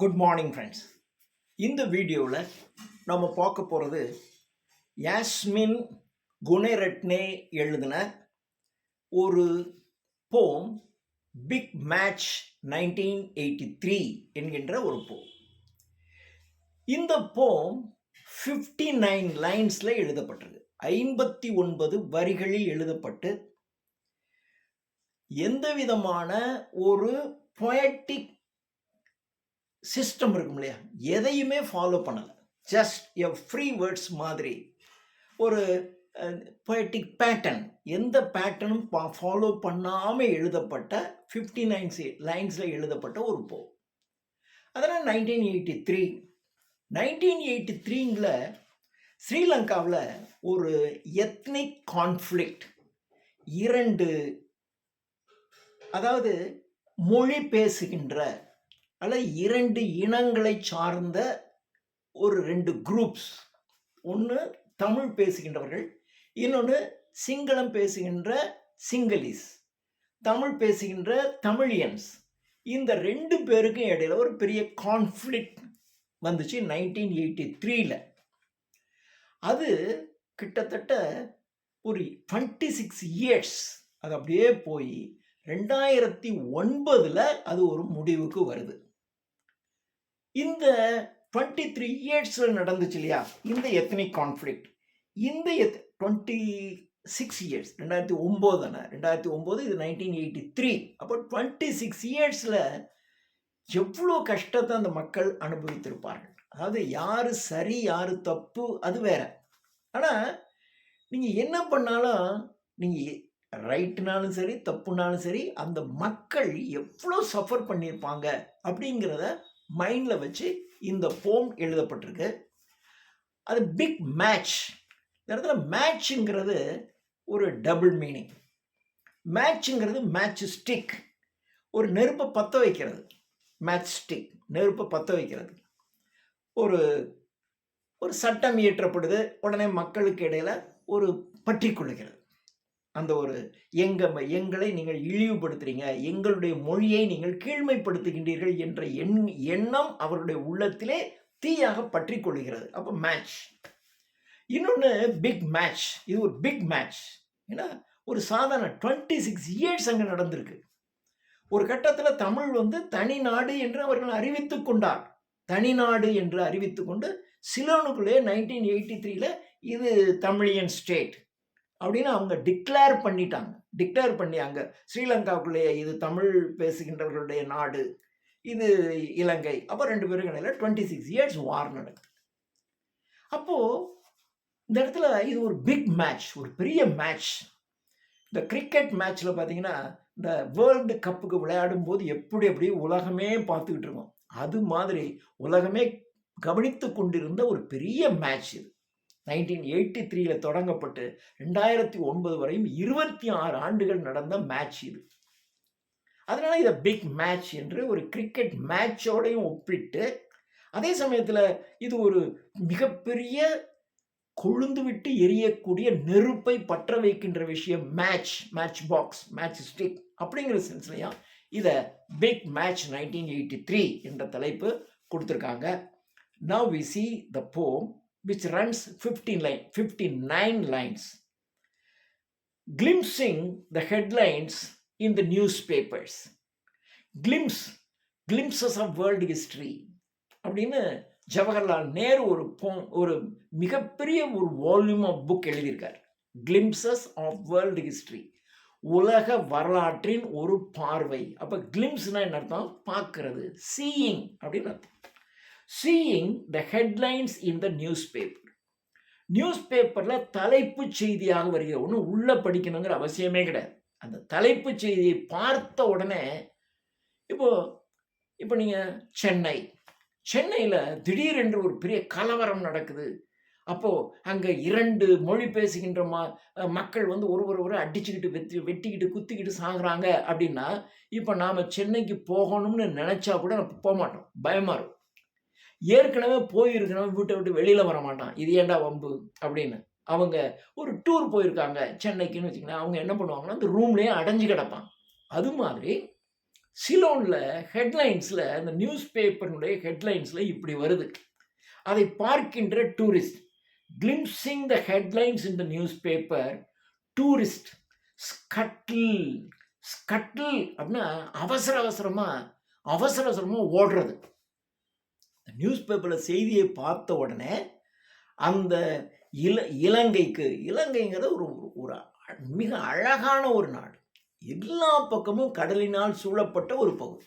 Good morning friends. இந்த வீடியோவில் நம்ம பார்க்க போகிறது யாஸ்மின் குணரட்னே எழுதின ஒரு போம், பிக் மேட்ச் 1983 என்கின்ற ஒரு போம். இந்த போம் 59 லைன்ஸில் எழுதப்பட்டது. 59 வரிகளில் எழுதப்பட்டு எந்த விதமான ஒரு பொயட்டிக் சிஸ்டம் இருக்கும் இல்லையா, எதையுமே ஃபாலோ பண்ணலை. ஜஸ்ட் எ ஃப்ரீ வேர்ட்ஸ் மாதிரி ஒரு பொயட்டிக் பேட்டர்ன், எந்த பேட்டர்னும் ஃபாலோ பண்ணாமல் எழுதப்பட்ட 59 லைன்ஸில் எழுதப்பட்ட ஒரு போ. அதனால் 1983 ஸ்ரீலங்காவில் ஒரு எத்னிக் கான்ஃப்ளிக்ட், இரண்டு, அதாவது மொழி பேசுகின்ற அல்லது இரண்டு இனங்களை சார்ந்த ஒரு ரெண்டு குரூப்ஸ், ஒன்று தமிழ் பேசுகின்றவர்கள், இன்னொன்று சிங்களம் பேசுகின்ற சிங்களீஸ், தமிழ் பேசுகின்ற தமிழியன்ஸ். இந்த ரெண்டு பேருக்கும் இடையில ஒரு பெரிய கான்ஃப்ளிக்ட் வந்துச்சு 1983. அது கிட்டத்தட்ட ஒரு 26 இயர்ஸ் அது அப்படியே போய் 2009 அது ஒரு முடிவுக்கு வருது. இந்த 23 இயர்ஸ்ல நடந்துச்சு இல்லையா இந்த எத்னிக் கான்ஃப்ளிக்ட், இந்த 26 இயர்ஸ், 2009 தானே, 2009 இது 1983. அப்போ 26 இயர்ஸில் எவ்வளோ கஷ்டத்தை அந்த மக்கள் அனுபவித்திருப்பார்கள். அதாவது யார் சரி யார் தப்பு அது வேற, ஆனால் நீங்கள் என்ன பண்ணாலும், நீங்கள் ரைட்டுனாலும் சரி தப்புனாலும் சரி, அந்த மக்கள் எவ்வளோ சஃபர் பண்ணியிருப்பாங்க அப்படிங்கிறத மைண்டில் வச்சு இந்த போம் எழுதப்பட்டிருக்கு. அது பிக் மேட்ச். இந்த இடத்துல மேட்ச்ங்கிறது ஒரு டபுள் மீனிங். மேட்ச்ங்கிறது மேட்ச் ஸ்டிக், ஒரு நெருப்பை பற்ற வைக்கிறது. மேட்ச் ஸ்டிக், நெருப்பை பற்ற வைக்கிறது. ஒரு ஒரு சட்டம் இயற்றப்படுது, உடனே மக்களுக்கு இடையில ஒரு பற்றி கொள்ளுகிறது. அந்த ஒரு எங்களை நீங்கள் இழிவுபடுத்துறீங்க, எங்களுடைய மொழியை நீங்கள் கீழ்மைப்படுத்துகின்றீர்கள் என்ற எண்ணம் அவருடைய உள்ளத்திலே தீயாக பற்றி கொள்ளுகிறது. அப்போ மேட்ச். இன்னொன்று பிக் மேட்ச். இது ஒரு பிக் மேட்ச். ஏன்னா ஒரு சாதாரண 26 இயர்ஸ் அங்கே நடந்திருக்கு. ஒரு கட்டத்தில் தமிழ் தனி நாடு என்று அவர்கள் அறிவித்து கொண்டார். தனி நாடு என்று அறிவித்து கொண்டு சிலோனுக்குள்ளே 1983 இது தமிழியன் ஸ்டேட் அப்படின்னு அவங்க டிக்ளேர் பண்ணிட்டாங்க. டிக்ளேர் பண்ணி அங்கே ஸ்ரீலங்காவுக்குள்ளேயே இது தமிழ் பேசுகின்றவர்களுடைய நாடு, இது இலங்கை. அப்போ ரெண்டு பேரும் இடையில 26 இயர்ஸ் வார் நடக்குது. அப்போது இந்த இடத்துல இது ஒரு பிக் மேட்ச், ஒரு பெரிய மேட்ச். இந்த கிரிக்கெட் மேட்ச்சில் பார்த்தீங்கன்னா, இந்த வேர்ல்டு கப்புக்கு விளையாடும் போது எப்படி உலகமே பார்த்துக்கிட்டு இருக்கோம், அது மாதிரி உலகமே கவனித்து கொண்டிருந்த ஒரு பெரிய மேட்ச் இது. 1983 தொடங்கப்பட்டு 2009 வரையும் 26 ஆண்டுகள் நடந்த மேட்ச் இது. அதனால இதை பிக் மேட்ச் என்று ஒரு கிரிக்கெட் மேட்சோடையும் ஒப்பிட்டு, அதே சமயத்தில் இது ஒரு மிகப்பெரிய கொழுந்து விட்டு எரியக்கூடிய நெருப்பை பற்ற வைக்கின்ற விஷயம். மேட்ச் பாக்ஸ், மேட்ச் ஸ்டிக் அப்படிங்கிற சென்ஸ்லையும் இதை பிக் மேட்ச் 1983 என்ற தலைப்பு கொடுத்துருக்காங்க. Now we see the poem which runs 59 lines, glimpsing the headlines in the newspapers. Glimpses of world history அப்படின்னு ஜவஹர்லால் நேரு ஒரு மிகப்பெரிய ஒரு வால்யூம் ஆஃப் புக் எழுதியிருக்கார். கிளிம்சஸ் ஆஃப் வேர்ல்டு ஹிஸ்டரி, உலக வரலாற்றின் ஒரு பார்வை. அப்போ கிளிம்ஸ்னா என்ன அர்த்தம்? பார்க்கறது, சீயிங் அப்படின்னு அர்த்தம். Seeing the headlines in the news paper. News பேப்பரில் தலைப்பு செய்தியாக வருகிற, ஒன்றும் உள்ளே படிக்கணுங்கிற அவசியமே கிடையாது. அந்த தலைப்பு செய்தியை பார்த்த உடனே, இப்போ நீங்கள் சென்னையில் திடீரென்று ஒரு பெரிய கலவரம் நடக்குது. அப்போது அங்கே இரண்டு மொழி பேசுகின்ற மக்கள் ஒருவர் அடிச்சுக்கிட்டு வெட்டிக்கிட்டு குத்திக்கிட்டு சாகுறாங்க அப்படின்னா, இப்போ நாம் சென்னைக்கு போகணும்னு நினச்சா கூட நம்ம போக மாட்டோம், பயமாக இருக்கும். ஏற்கனவே போயிருக்கிறவன் வீட்டை விட்டு வெளியில் வர மாட்டான், இது ஏண்டா வம்பு அப்படின்னு. அவங்க ஒரு டூர் போயிருக்காங்க சென்னைக்குன்னு வச்சுக்கோங்களேன், அவங்க என்ன பண்ணுவாங்கன்னா அந்த ரூம்லேயே அடைஞ்சு கிடப்பான். அது மாதிரி சிலோனில் ஹெட்லைன்ஸில் அந்த நியூஸ் பேப்பருடைய ஹெட்லைன்ஸில் இப்படி வருது. அதை பார்க்கின்ற tourist, glimpsing the headlines in the newspaper, tourist scuttle. Scuttle அப்படின்னா அவசர அவசரமாக ஓடுறது. நியூஸ் பேப்பரில் செய்தியை பார்த்த உடனே அந்த இலங்கைங்கிறது ஒரு மிக அழகான ஒரு நாடு, எல்லா பக்கமும் கடலினால் சூழப்பட்ட ஒரு பகுதி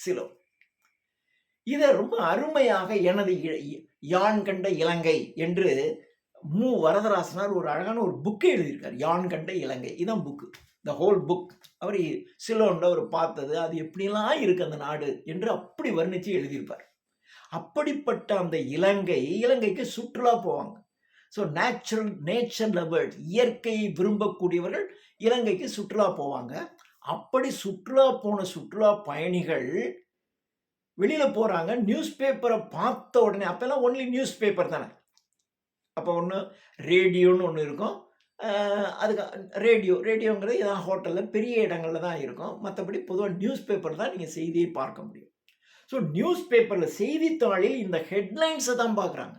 சிலோன். இதை ரொம்ப அருமையாக எனது யான் கண்ட இலங்கை என்று மு வரதராசனார் ஒரு அழகான ஒரு புக்கை எழுதியிருக்கார். யான் கண்ட இலங்கை, இதுதான் புக்கு, த ஹோல் புக். அவர் சிலோன்ல அவர் பார்த்தது, அது எப்படிலாம் இருக்கு அந்த நாடு என்று அப்படி வர்ணித்து எழுதியிருப்பார். அப்படிப்பட்ட அந்த இலங்கைக்கு சுற்றுலா போவாங்க. ஸோ நேச்சர் லவர்ஸ், இயற்கையை விரும்பக்கூடியவர்கள் இலங்கைக்கு சுற்றுலா போவாங்க. அப்படி சுற்றுலா போன சுற்றுலா பயணிகள் வெளியில் போகிறாங்க. நியூஸ் பேப்பரை பார்த்த உடனே, அப்போல்லாம் ஒன்லி நியூஸ் பேப்பர் தானே, அப்போ ஒன்று ரேடியோன்னு ஒன்று இருக்கும். அதுக்கு ரேடியோங்கிறது ஏதாவது ஹோட்டலில் பெரிய இடங்களில் தான் இருக்கும். மற்றபடி பொதுவாக நியூஸ் பேப்பர் தான் நீங்கள் செய்தியை பார்க்க முடியும். ஸோ நியூஸ் பேப்பரில் செய்தித்தாளில் இந்த ஹெட்லைன்ஸை தான் பார்க்குறாங்க.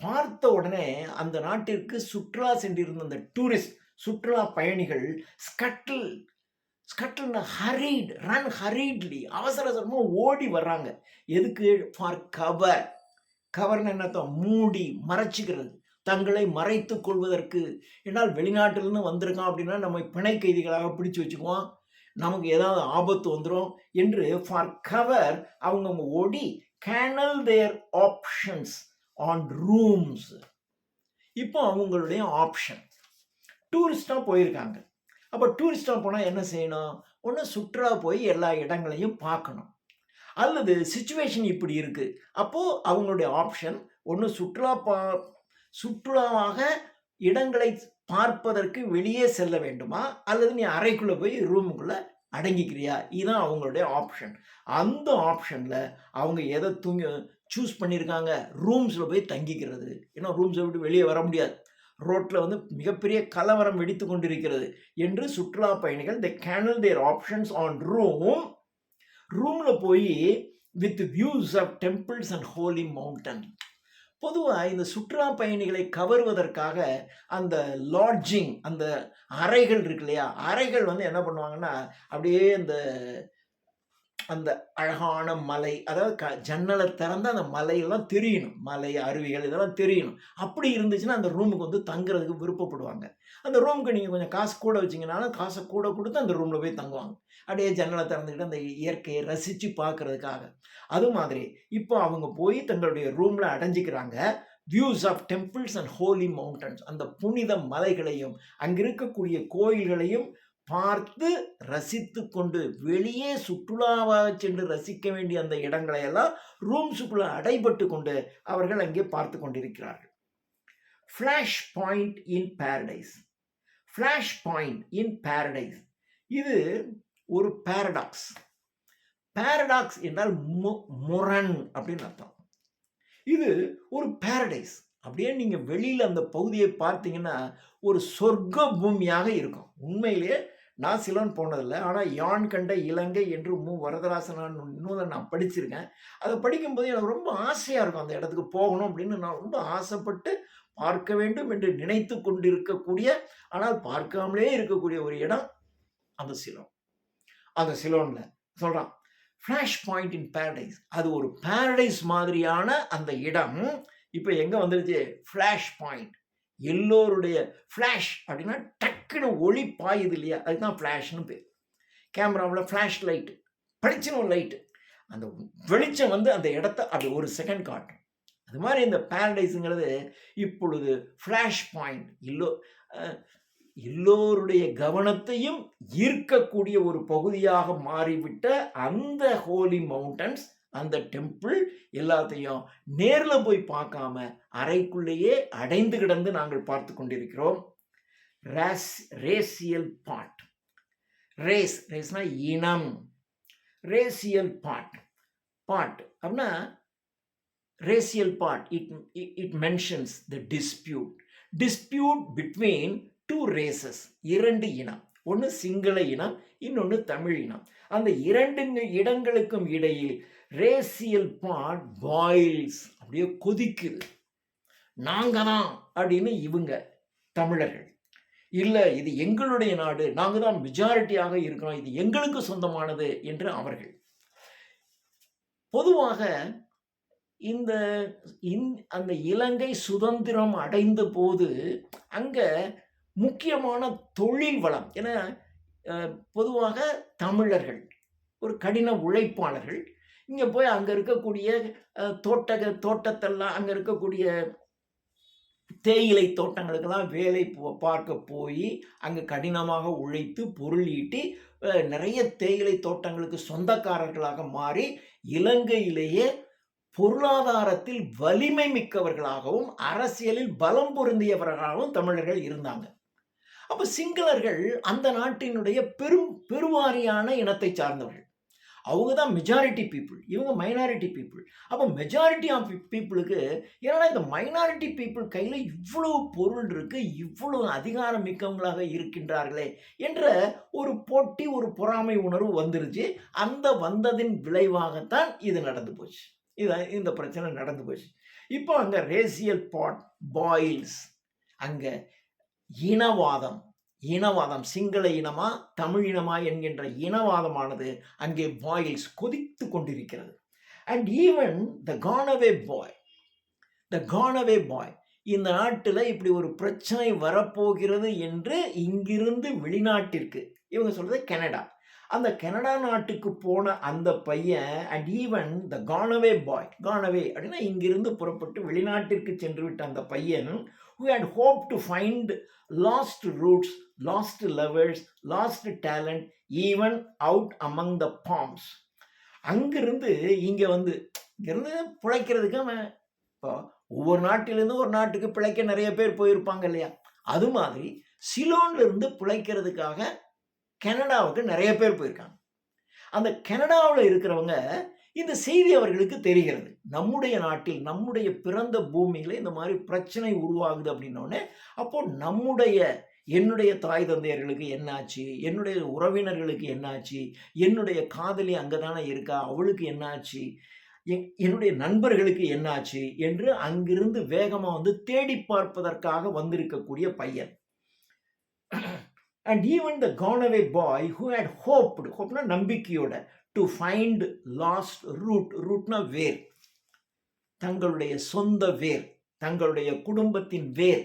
பார்த்த உடனே அந்த நாட்டிற்கு சுற்றுலா சென்றிருந்த அந்த டூரிஸ்ட், சுற்றுலா பயணிகள் ஸ்கட்டில்னா ஹரீட்லி அவசரமாக ஓடி வர்றாங்க. எதுக்கு? For cover. கவர்னு என்னத்தான்? மூடி மறைச்சிக்கிறது, தங்களை மறைத்து கொள்வதற்கு. என்னால் வெளிநாட்டிலிருந்து வந்திருக்கான் அப்படின்னா நம்ம பிணை கைதிகளாக பிடிச்சு வச்சுக்குவோம், நமக்கு ஏதாவது ஆபத்து வந்துடும் என்று ஃபார் கவர் அவங்க ஓடி cancel their options on rooms. இப்போ அவங்களுடைய ஆப்ஷன், டூரிஸ்டாக போயிருக்காங்க. அப்போ டூரிஸ்டாக போனால் என்ன செய்யணும்? ஒன்று சுற்றுலா போய் எல்லா இடங்களையும் பார்க்கணும், அல்லது சுச்சுவேஷன் இப்படி இருக்குது. அப்போது அவங்களுடைய ஆப்ஷன் ஒன்று சுற்றுலாவாக இடங்களை பார்ப்பதற்கு வெளியே செல்ல வேண்டுமா, அல்லது நீ அறைக்குள்ளே போய் ரூமுக்குள்ளே அடங்கிக்கிறியா? இதுதான் அவங்களுடைய ஆப்ஷன். அந்த ஆப்ஷனில் அவங்க எதை சூஸ் பண்ணியிருக்காங்க? ரூம்ஸில் போய் தங்கிக்கிறது. ஏன்னா ரூம்ஸை விட்டு வெளியே வர முடியாது, ரோட்டில் மிகப்பெரிய கலவரம் வெடித்து கொண்டிருக்கிறது என்று சுற்றுலா பயணிகள் the cancel their options on ரூமில் போய் with views of temples and holy mountain. பொதுவாக இந்த சுற்றுலா பயணிகளை கவர்வதற்காக அந்த லாட்ஜிங், அந்த அறைகள் இருக்கு இல்லையா, அறைகள் என்ன பண்ணுவாங்கன்னா அப்படியே அந்த அழகான மலை, அதாவது ஜன்னலை திறந்து அந்த மலையெல்லாம் தெரியணும், மலை அருவிகள் இதெல்லாம் தெரியணும். அப்படி இருந்துச்சுன்னா அந்த ரூமுக்கு தங்குறதுக்கு விருப்பப்படுவாங்க. அந்த ரூமுக்கு நீங்கள் கொஞ்சம் காசு கூட வச்சிங்கனாலும் காசை கூட கொடுத்து அந்த ரூமில் போய் தங்குவாங்க, அப்படியே ஜன்னலை திறந்துக்கிட்டு அந்த இயற்கையை ரசித்து பார்க்கறதுக்காக. அது மாதிரி இப்போ அவங்க போய் தங்களுடைய ரூமில் அடைஞ்சிக்கிறாங்க. Views of temples and holy mountains, அந்த புனித மலைகளையும் அங்கே இருக்கக்கூடிய கோயில்களையும் பார்த்து ரசித்து கொண்டு, வெளியே சுற்றுலாவாக சென்று ரசிக்க வேண்டிய அந்த இடங்களை எல்லாம் ரூம்ஸுக்குள்ள அடைபட்டு கொண்டு அவர்கள் அங்கே பார்த்து கொண்டிருக்கிறார்கள். Flash point in Paradise. Flash point in Paradise, இது ஒரு பாரடாக்ஸ். பாரடாக்ஸ் என்றால் முரண் அப்படின்னு அர்த்தம். இது ஒரு பாரடைஸ். அப்படியே நீங்கள் வெளியில் அந்த பகுதியை பார்த்தீங்கன்னா ஒரு சொர்க்க பூமியாக இருக்கும். உண்மையிலேயே நான் சிலோன் போனதில்லை, ஆனால் யான் கண்ட இலங்கை என்று மு வரதராசனான் நூலை நான் படிச்சிருக்கேன். அதை படிக்கும்போது எனக்கு ரொம்ப ஆசையாக இருக்கும், அந்த இடத்துக்கு போகணும் அப்படின்னு நான் ரொம்ப ஆசைப்பட்டு பார்க்க வேண்டும் என்று நினைத்து கொண்டிருக்கக்கூடிய, ஆனால் பார்க்காமலே இருக்கக்கூடிய ஒரு இடம் அந்த சிலோன். அந்த சிலோனில் சொல்கிறான் ஃப்ளாஷ் பாயிண்ட் இன் பாரடைஸ், அது ஒரு பாரடைஸ் மாதிரியான அந்த இடம் இப்போ எங்கே வந்துருச்சு? Flash point. எல்லோருடைய ஃப்ளாஷ் அப்படின்னா டக்குன்னு ஒளி பாயுது இல்லையா, அதுதான் ஃப்ளாஷ்னு பேர். கேமராவில் ஃப்ளாஷ் லைட்டு, படிச்சுன்னு லைட்டு, அந்த வெளிச்சம் அந்த இடத்த அப்படி ஒரு செகண்ட் காட்டும். அது மாதிரி இந்த பாரடைஸுங்கிறது இப்பொழுது ஃப்ளாஷ் பாயிண்ட், எல்லோருடைய கவனத்தையும் ஈர்க்கக்கூடிய ஒரு பகுதியாக மாறிவிட்ட அந்த ஹோலி மவுண்டன்ஸ், அந்த டெம்பிள் எல்லாத்தையும் நேரில் போய் பார்க்காம அறைக்குள்ளேயே அடைந்து கிடந்து நாங்கள் பார்த்து கொண்டிருக்கிறோம். Racial part. ரேஸ்னா இனம். ரேசியல் பார்ட் அப்படின்னா racial part it mentions the dispute between two races, இரண்டு இனம். ஒன்று சிங்கள இனம், இன்னொன்று தமிழினம். அந்த 2 இடங்களுக்கும் இடையில் ரேசியல் பாட் பாயில்ஸ், அப்படியே கொதிக்குது. நாங்க தான் அப்படின்னு இவங்க தமிழர்கள், இல்ல இது எங்களுடைய நாடு, நாங்க தான் மெஜாரிட்டியாக இருக்கிறோம், இது எங்களுக்கு சொந்தமானது என்று அவர்கள். பொதுவாக இந்த அந்த இலங்கை சுதந்திரம் அடைந்த போது அங்க முக்கியமான தொழில் வளம், ஏன்னா பொதுவாக தமிழர்கள் ஒரு கடின உழைப்பாளர்கள். இங்க போய் அங்க இருக்கக்கூடிய தோட்டத்தெல்லாம், அங்க இருக்கக்கூடிய தேயிலை தோட்டங்களுக்கெல்லாம் வேலை பார்க்க போய் அங்கே கடினமாக உழைத்து பொருள் ஈட்டி நிறைய தேயிலை தோட்டங்களுக்கு சொந்தக்காரர்களாக மாறி இலங்கையிலேயே பொருளாதாரத்தில் வலிமை மிக்கவர்களாகவும் அரசியலில் பலம் பொருந்தியவர்களாகவும் தமிழர்கள் இருந்தாங்க. அப்ப சிங்களர்கள் அந்த நாட்டினுடைய பெருவாரியான இனத்தை சார்ந்தவர்கள். அவங்க தான் மெஜாரிட்டி பீப்புள், இவங்க மைனாரிட்டி பீப்புள். அப்போ மெஜாரிட்டி ஆஃப் பீப்புளுக்கு, ஏன்னா இந்த மைனாரிட்டி பீப்புள் கையில் இவ்வளவு பொருள் இருக்கு, இவ்வளவு அதிகாரம் மிக்கவங்களாக இருக்கின்றார்களே என்ற ஒரு போட்டி, ஒரு பொறாமை உணர்வு வந்துருச்சு. அந்த வந்ததின் விளைவாகத்தான் இது நடந்து போச்சு. இந்த பிரச்சனை நடந்து போச்சு. இப்போ அங்க ரேசியல் பாட் பாயில்ஸ், அங்க இனவாதம் சிங்கள இனமா தமிழ் இனமா என்கின்ற இனவாதமானது அங்கே பாயில்ஸ் கொதித்து கொண்டிருக்கிறது. அண்ட் ஈவன் த கானவே பாய், இந்த நாட்டில் இப்படி ஒரு பிரச்சனை வரப்போகிறது என்று இங்கிருந்து வெளிநாட்டிற்கு, இவங்க சொல்றது கனடா, அந்த கனடா நாட்டுக்கு போன அந்த பையன், அண்ட் ஈவன் த கானவே அப்படின்னா இங்கிருந்து புறப்பட்டு வெளிநாட்டிற்கு சென்று விட்ட அந்த பையன், who had hoped to find lost roots, lost lovers, lost talent even out among the palms. அங்கிருந்து இங்க வந்து இங்கிருந்து பிழைக்கிறதுக்கு அவன், இப்போ ஒவ்வொரு நாட்டிலிருந்து ஒரு நாட்டுக்கு பிழைக்க நிறைய பேர் போயிருப்பாங்க இல்லையா, அது மாதிரி சிலோன்ல இருந்து பிழைக்கிறதுக்காக கனடாவுக்கு நிறைய பேர் போயிருக்காங்க. அந்த கனடாவில் இருக்கிறவங்க இந்த செய்தி அவர்களுக்கு தெரிகிறது. நம்முடைய நாட்டில், நம்முடைய பிறந்த பூமியில இந்த மாதிரி பிரச்சனை உருவாகுது அப்படின்னோடனே, அப்போ என்னுடைய தாய் தந்தையர்களுக்கு என்னாச்சு, என்னுடைய உறவினர்களுக்கு என்னாச்சு, என்னுடைய காதலி அங்கதானே இருக்கா, அவளுக்கு என்னாச்சு, என்னுடைய நண்பர்களுக்கு என்னாச்சு என்று அங்கிருந்து வேகமா வந்து தேடி பார்ப்பதற்காக வந்திருக்கக்கூடிய பையன். And even the gone away boy who had hopeனா நம்பிக்கையோட, to find lost rootனா வேர், தங்களுடைய சொந்த வேர், தங்களுடைய குடும்பத்தின் வேர்,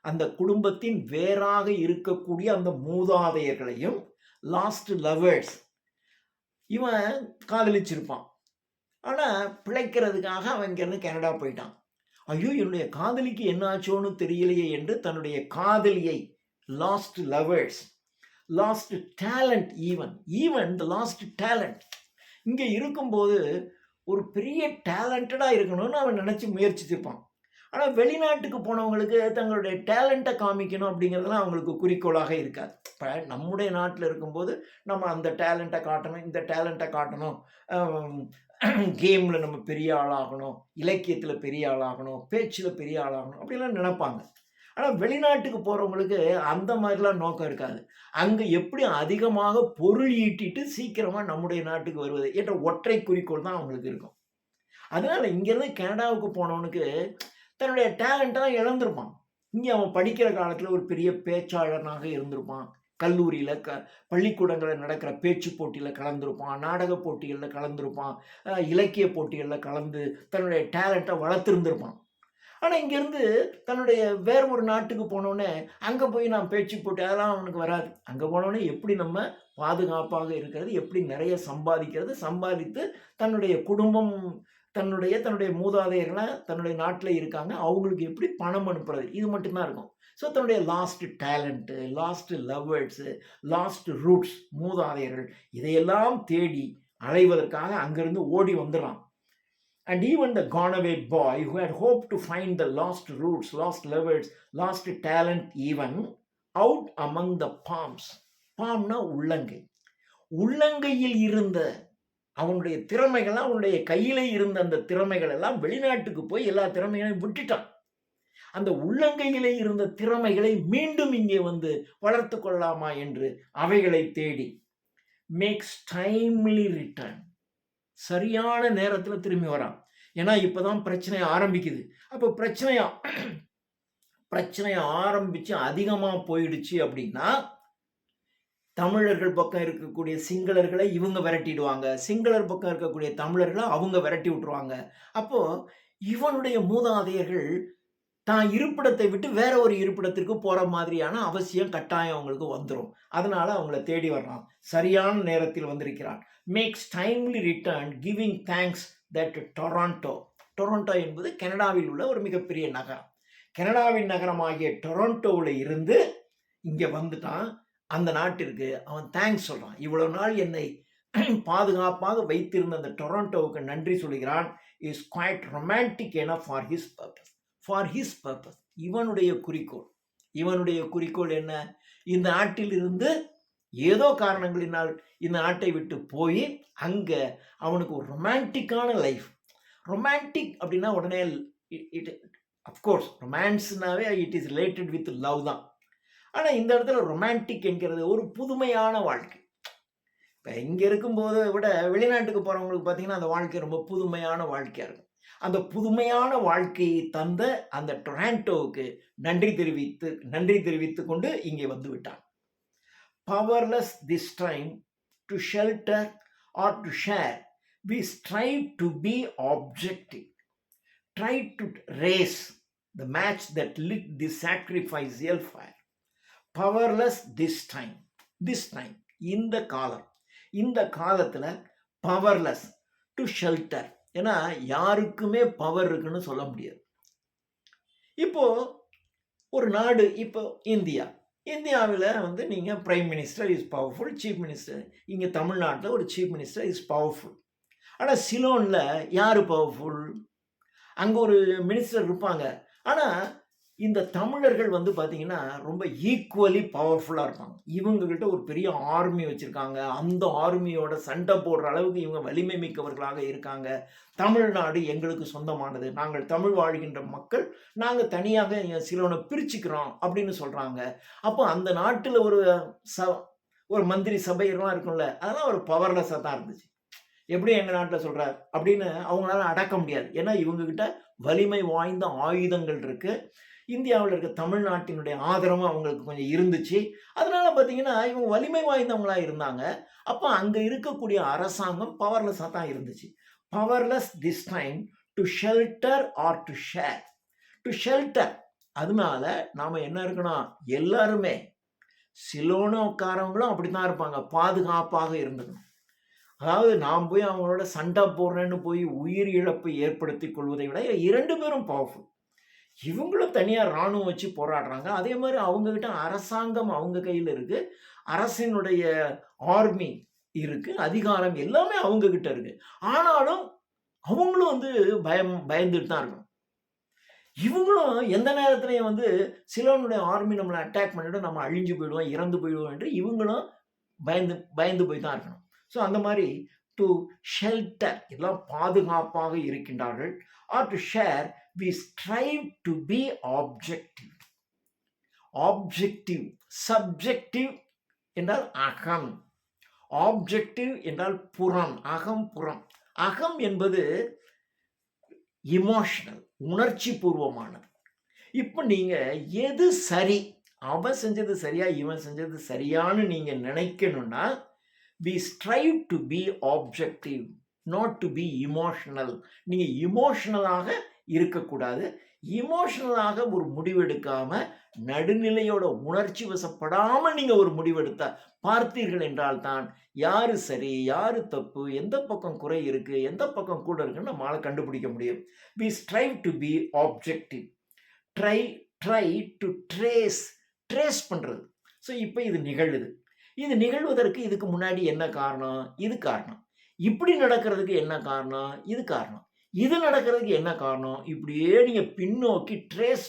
அந்த குடும்பத்தின் வேறாக இருக்கக்கூடிய அந்த மூதாதையர்களையும், லாஸ்ட் லவர்ஸ், இவன் காதலிச்சிருப்பான், ஆனா பிழைக்கிறதுக்காக அவன் இங்கிருந்து கனடா போயிட்டான். ஐயோ என்னுடைய காதலிக்கு என்ன ஆச்சோன்னு தெரியலையே என்று தன்னுடைய காதலியை, last lovers, last talent, even the last talent, இங்கே இருக்கும்போது ஒரு பெரிய டேலண்டடாக இருக்கணும்னு அவன் நினச்சி முயற்சிச்சிருப்பான். ஆனால் வெளிநாட்டுக்கு போனவங்களுக்கு தங்களுடைய டேலண்ட்டை காமிக்கணும் அப்படிங்கிறதுலாம் அவங்களுக்கு குறிக்கோளாக இருக்காது. இப்போ நம்முடைய நாட்டில் இருக்கும்போது நம்ம அந்த டேலண்ட்டை காட்டணும், இந்த டேலண்ட்டை காட்டணும், கேமில் நம்ம பெரிய ஆளாகணும், இலக்கியத்தில் பெரிய ஆளாகணும், பேச்சில் பெரிய ஆளாகணும் அப்படிலாம் நினைப்பாங்க. ஆனால் வெளிநாட்டுக்கு போகிறவங்களுக்கு அந்த மாதிரிலாம் நோக்கம் இருக்காது. அங்கே எப்படி அதிகமாக பொருள் ஈட்டிட்டு சீக்கிரமாக நம்முடைய நாட்டுக்கு வருவது என்ற ஒற்றை குறிக்கோள் தான் அவங்களுக்கு இருக்கும். அதனால் இங்கேருந்து கனடாவுக்கு போனவனுக்கு தன்னுடைய டேலண்ட்டாக இழந்திருப்பான். இங்கே அவன் படிக்கிற காலத்தில் ஒரு பெரிய பேச்சாளனாக இருந்திருப்பான், கல்லூரியில் பள்ளிக்கூடங்களில் நடக்கிற பேச்சு போட்டியில் கலந்துருப்பான், நாடக போட்டிகளில் கலந்துருப்பான், இலக்கிய போட்டிகளில் கலந்து தன்னுடைய டேலண்ட்டை வளர்த்துருந்துருப்பான். ஆனால் இங்கேருந்து தன்னுடைய வேறு ஒரு நாட்டுக்கு போனோடனே அங்கே போய் நான் பேச்சு போட்டு அதெல்லாம் அவனுக்கு வராது. அங்கே போனோடனே எப்படி நம்ம பாதுகாப்பாக இருக்கிறது, எப்படி நிறைய சம்பாதிக்கிறது, சம்பாதித்து தன்னுடைய குடும்பம், தன்னுடைய மூதாதையர்களாக தன்னுடைய நாட்டில் இருக்காங்க, அவங்களுக்கு எப்படி பணம் அனுப்புறது, இது மட்டும்தான் இருக்கும். ஸோ தன்னுடைய last talent, last lovers, last roots, மூதாதையர்கள், இதையெல்லாம் தேடி அலைவதற்காக அங்கேருந்து ஓடி வந்துடுறான். And even the gone away boy who had hoped to find the lost roots, lost lovers, lost talent even out among the palms. பாம்னா உள்ளங்கை. உள்ளங்கையில் இருந்த அவனுடைய திறமைகள்லாம், அவனுடைய கையிலே இருந்த அந்த திறமைகள் எல்லாம் வெளிநாட்டுக்கு போய் எல்லா திறமைகளையும் விட்டுட்டான். அந்த உள்ளங்கையிலே இருந்த திறமைகளை மீண்டும் இங்கே வந்து வளர்த்து கொள்ளலாமா என்று அவைகளை தேடி மேக்ஸ் டைம்லி ரிட்டர்ன். சரியான நேரத்தில் திரும்பி வரான். ஏன்னா இப்பதான் பிரச்சனை ஆரம்பிக்குது. அப்போ பிரச்சனை ஆரம்பிச்சு அதிகமாக போயிடுச்சு அப்படின்னா தமிழர்கள் பக்கம் இருக்கக்கூடிய சிங்களர்களை இவங்க விரட்டிடுவாங்க, சிங்களர் பக்கம் இருக்கக்கூடிய தமிழர்களை அவங்க விரட்டி விட்டுருவாங்க. அப்போ இவனுடைய மூதாதையர்கள் தான் இருப்பிடத்தை விட்டு வேற ஒரு இருப்பிடத்திற்கு போற மாதிரியான அவசியம் கட்டாயம் அவங்களுக்கு வந்துடும். அதனால அவங்கள தேடி வர்றான். சரியான நேரத்தில் வந்திருக்கிறான். Makes timely return giving thanks that Toronto. Toronto என்பது கனடாவில் உள்ள ஒரு மிகப்பெரிய நகரம். கனடாவின் நகரமாகிய டொராண்டோவில் இருந்து இங்கே வந்துட்டான். அந்த நாட்டிற்கு அவன் தேங்க்ஸ் சொல்றான். இவ்வளவு நாள் என்னை பாதுகாப்பாக வைத்திருந்த அந்த டொராண்டோவுக்கு நன்றி சொல்கிறான். Is quite romantic enough for his purpose. For his purpose, இவனுடைய குறிக்கோள் என்ன? இந்த நாட்டில் இருந்து ஏதோ காரணங்களினால் இந்த நாட்டை விட்டு போய் அங்க அவனுக்கு ஒரு ரொமான்டிக்கான லைஃப். ரொமான்டிக் அப்படின்னா உடனே அஃப்கோர்ஸ் ரொமான்ஸ்னாவே it is related with love தான். ஆனால் இந்த இடத்துல ரொமான்டிக் என்கிறது ஒரு புதுமையான வாழ்க்கை. இப்போ இங்கே இருக்கும்போது விட வெளிநாட்டுக்கு போகிறவங்களுக்கு பார்த்தீங்கன்னா அந்த வாழ்க்கை ரொம்ப புதுமையான வாழ்க்கையாக இருக்கும். அந்த புதுமையான வாழ்க்கையை தந்த அந்த டொராண்டோவுக்கு நன்றி தெரிவித்து கொண்டு இங்கே வந்து விட்டான். Powerless this time to shelter or to share, we strive to be objective, try to raise the match that lit the sacrificial fire. Powerless this time இந்த காலத்தில் பவர்லெஸ் டு ஷெல்டர். ஏன்னா யாருக்குமே பவர் இருக்குன்னு சொல்ல முடியாது. இப்போ ஒரு நாடு, இப்போ இந்தியாவில் வந்து நீங்கள் prime minister is powerful, chief minister. இங்கே தமிழ்நாட்டில் ஒரு சீஃப் மினிஸ்டர் இஸ் பவர்ஃபுல். ஆனால் சிலோனில் யார் பவர்ஃபுல்? அங்கே ஒரு மினிஸ்டர் இருப்பாங்க. ஆனால் இந்த தமிழர்கள் வந்து பார்த்தீங்கன்னா ரொம்ப ஈக்குவலி பவர்ஃபுல்லாக இருப்பாங்க. இவங்ககிட்ட ஒரு பெரிய ஆர்மி வச்சுருக்காங்க. அந்த ஆர்மியோட சண்டை போடுற அளவுக்கு இவங்க வலிமை மிக்கவர்களாக இருக்காங்க. தமிழ்நாடு எங்களுக்கு சொந்தமானது, நாங்கள் தமிழ் வாழ்கின்ற மக்கள், நாங்கள் தனியாக சிலோனை பிரிச்சுக்கிறோம் அப்படின்னு சொல்கிறாங்க. அப்போ அந்த நாட்டில் ஒரு மந்திரி சபையெல்லாம் இருக்கும்ல, அதெல்லாம் ஒரு பவர்லெஸ்ஸாக தான் இருந்துச்சு. எப்படி எங்கள் நாட்டில் சொல்கிறார் அப்படின்னு அவங்களால அடக்க முடியாது. ஏன்னா இவங்ககிட்ட வலிமை வாய்ந்த ஆயுதங்கள் இருக்குது. இந்தியாவில் இருக்க தமிழ்நாட்டினுடைய ஆதரவும் அவங்களுக்கு கொஞ்சம் இருந்துச்சு. அதனால பார்த்தீங்கன்னா இவங்க வலிமை வாய்ந்தவங்களா இருந்தாங்க. அப்போ அங்கே இருக்கக்கூடிய அரசாங்கம் பவர்லெஸ்ஸாக தான் இருந்துச்சு. Powerless this time to shelter or to share. To shelter, அதனால நாம் என்ன இருக்கணும், எல்லாருமே சிலோனோக்காரவங்களும் அப்படி தான் இருப்பாங்க, பாதுகாப்பாக இருந்துக்கணும். அதாவது நாம் போய் அவங்களோட சண்டை போடுறேன்னு போய் உயிர் இழப்பை ஏற்படுத்தி கொள்வதை விட 2 பேரும் பவர்ஃபுல். இவங்களும் தனியாக இராணுவம் வச்சு போராடுறாங்க. அதே மாதிரி அவங்கக்கிட்ட அரசாங்கம் அவங்க கையில் இருக்குது, அரசினுடைய ஆர்மி இருக்குது, அதிகாரம் எல்லாமே அவங்கக்கிட்ட இருக்குது. ஆனாலும் அவங்களும் வந்து பயந்துட்டு தான் இருக்கணும். இவங்களும் எந்த நேரத்துலையும் வந்து சிலோனுடைய ஆர்மி நம்மளை அட்டாக் பண்ணிவிடும், நம்ம அழிஞ்சு போயிடுவோம், இறந்து போயிடுவோம் என்று இவங்களும் பயந்து போய் தான் இருக்கணும். ஸோ அந்த மாதிரி டு ஷெல்டர், எல்லாம் பாதுகாப்பாக இருக்கின்றார்கள். Or to share, we strive to be objective. Subjective என்றால் அகம், ஆப்ஜெக்டிவ் என்றால் புறம், அகம் புறம். அகம் என்பது இமோஷனல், உணர்ச்சி பூர்வமானது. இப்போ நீங்க எது சரி, அவன் செஞ்சது சரியா இவன் செஞ்சது சரியான்னு நீங்க நினைக்கணும்னா we strive to be objective, not to be emotional. நீங்க இமோஷனலாக இருக்கக்கூடாது. இமோஷனலாக ஒரு முடிவெடுக்காம நடுநிலையோட உணர்ச்சி வசப்படாமல் நீங்க ஒரு முடிவெடுத்த பார்த்தீர்கள் என்றால் தான் யாரு சரி யாரு தப்பு, எந்த பக்கம் குறை இருக்கு எந்த பக்கம் கூட இருக்குன்னு நம்மளால கண்டுபிடிக்க முடியும். we strive to be objective. try to trace பண்றது. ஸோ இப்போ இது நிகழுது. இது நிகழ்வதற்கு இதுக்கு முன்னாடி என்ன காரணம்? இது காரணம். இப்படி நடக்கிறதுக்கு என்ன காரணம்? இது காரணம். இது நடக்கிறதுக்கு என்ன காரணம்? இப்படியே நீங்க பின்னோக்கி ட்ரேஸ்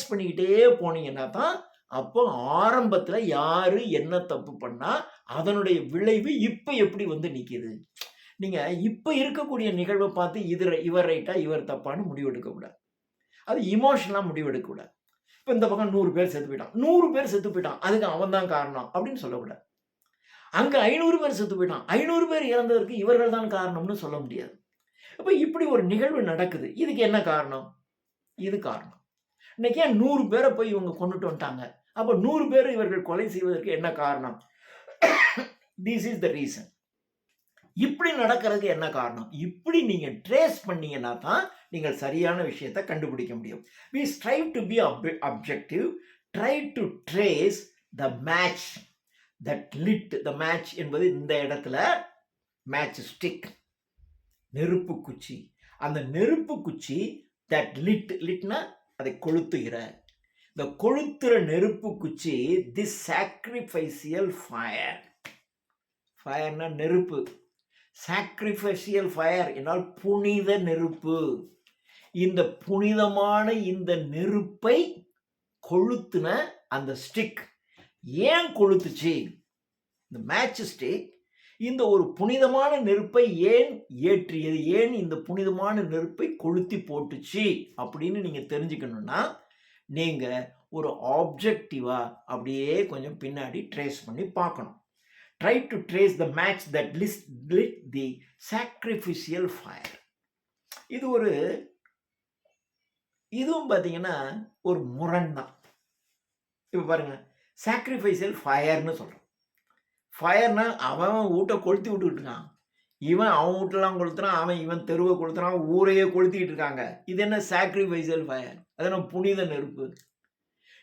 பண்ணிக்கிட்டே போனீங்கன்னா தான் அப்போ ஆரம்பத்தில் யாரு என்ன தப்பு பண்ணா அதனுடைய விளைவு இப்போ எப்படி வந்து நிற்கிது. நீங்க இப்போ இருக்கக்கூடிய நிகழ்வை பார்த்து இவர் ரைட்டா இவர் தப்பான்னு முடிவெடுக்க கூடாது. அது இமோஷனலாக முடிவெடுக்க கூடாது. இப்போ இந்த பக்கம் 100 பேர் செத்து போயிட்டான், 100 பேர் செத்து போயிட்டான், அதுக்கு அவன் தான் காரணம் அப்படின்னு சொல்லக்கூடாது. அங்க 500 பேர் செத்து போயிட்டான். 500 பேர் இறந்ததற்கு இவர்கள் தான் காரணம்னு சொல்ல முடியாது. அப்ப இப்படி ஒரு நிகழ்வு நடக்குது. இதுக்கு என்ன காரணம்? இது காரணம். இன்னைக்கு ஏன் 100 பேர போய் இவங்க கொன்னுட்டு வந்துட்டாங்க. அப்ப 100 பேரை இவர்கள் கொலை செய்வதற்கு என்ன காரணம்? This is the reason. இப்படி நடக்கிறதுக்கு என்ன காரணம்? இப்படி நீங்க ட்ரேஸ் பண்ணீங்கன்னா தான் நீங்கள் சரியான விஷயத்தை கண்டுபிடிக்க முடியும். We strive to be objective, try to trace the match that lit. The match என்பது இந்த இடத்துல match stick, நெருப்பு குச்சி. அந்த நெருப்பு குச்சி that litனா அதை கொளுத்துகிற, இந்த கொளுத்துற நெருப்பு குச்சி, this sacrificial fire. ஃபயர்னா நெருப்பு. சாக்ரிஃபைஷியல் ஃபயர் என்றால் புனித நெருப்பு. இந்த புனிதமான இந்த நெருப்பை கொளுத்துன அந்த ஸ்டிக் ஏன் கொளுத்துச்சு? இந்த மேட்ச் ஸ்டிக் இந்த ஒரு புனிதமான நெருப்பை ஏன் ஏற்றியது? ஏன் இந்த புனிதமான நெருப்பை கொளுத்தி போட்டுச்சு அப்படின்னு நீங்க தெரிஞ்சுக்கணும்னா நீங்க ஒரு ஆப்ஜெக்டிவா அப்படியே கொஞ்சம் பின்னாடி ட்ரேஸ் பண்ணி பார்க்கணும். Try to trace the match that lit the sacrificial fire. இதுவும் பார்த்தீங்கன்னா ஒரு முரண் தான். இப்போ பாருங்க, சாக்ரிஃபைஷியல் ஃபயர்னு சொல்கிறோம். ஃபயர்னா அவன் வீட்டை கொளுத்தி விட்டுக்கிட்டு இருக்கான், இவன் அவன் வீட்டெல்லாம் கொளுத்துறான், அவன் இவன் தெருவை கொளுத்துறான், ஊரையே கொளுத்திக்கிட்டு இருக்காங்க. இது என்ன சாக்ரிஃபைஷியல் ஃபயர்? அது என்ன புனித நெருப்பு?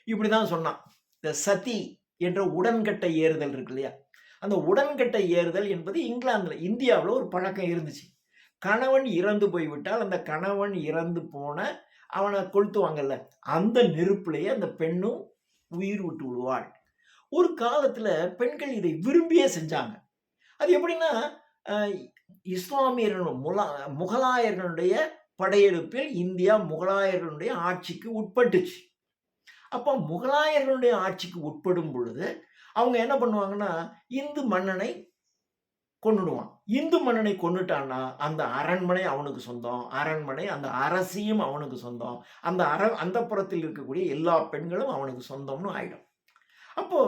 இப்படி தான் சொன்னான். இந்த சதி என்ற உடன்கட்டை ஏறுதல் இருக்கு இல்லையா, அந்த உடன்கட்டை ஏறுதல் என்பது இங்கிலாந்தில், இந்தியாவில் ஒரு பழக்கம் இருந்துச்சு. கணவன் இறந்து போய்விட்டால் அந்த கணவன் இறந்து போன அவனை கொளுத்துவாங்கல்ல, அந்த நெருப்பிலேயே அந்த பெண்ணும் உயிர் விட்டு விடுவாள். ஒரு காலத்தில் பெண்கள் இதை விரும்பியே செஞ்சாங்க. அது எப்படின்னா, இஸ்லாமியர்கள் முகலாயர்களுடைய படையெடுப்பில் இந்தியா முகலாயர்களுடைய ஆட்சிக்கு உட்பட்டுச்சு. அப்போ முகலாயர்களுடைய ஆட்சிக்கு உட்படும் பொழுது அவங்க என்ன பண்ணுவாங்கன்னா, இந்து மன்னனை கொன்னுடுவான். இந்து மன்னனை கொன்னுட்டான்னா அந்த அரண்மனை அவனுக்கு சொந்தம், அரண்மனை அந்த அரசியும் அவனுக்கு சொந்தம், அந்த அந்தப்புறத்தில் இருக்கக்கூடிய எல்லா பெண்களும் அவனுக்கு சொந்தம்னு ஆயிடும். அப்போ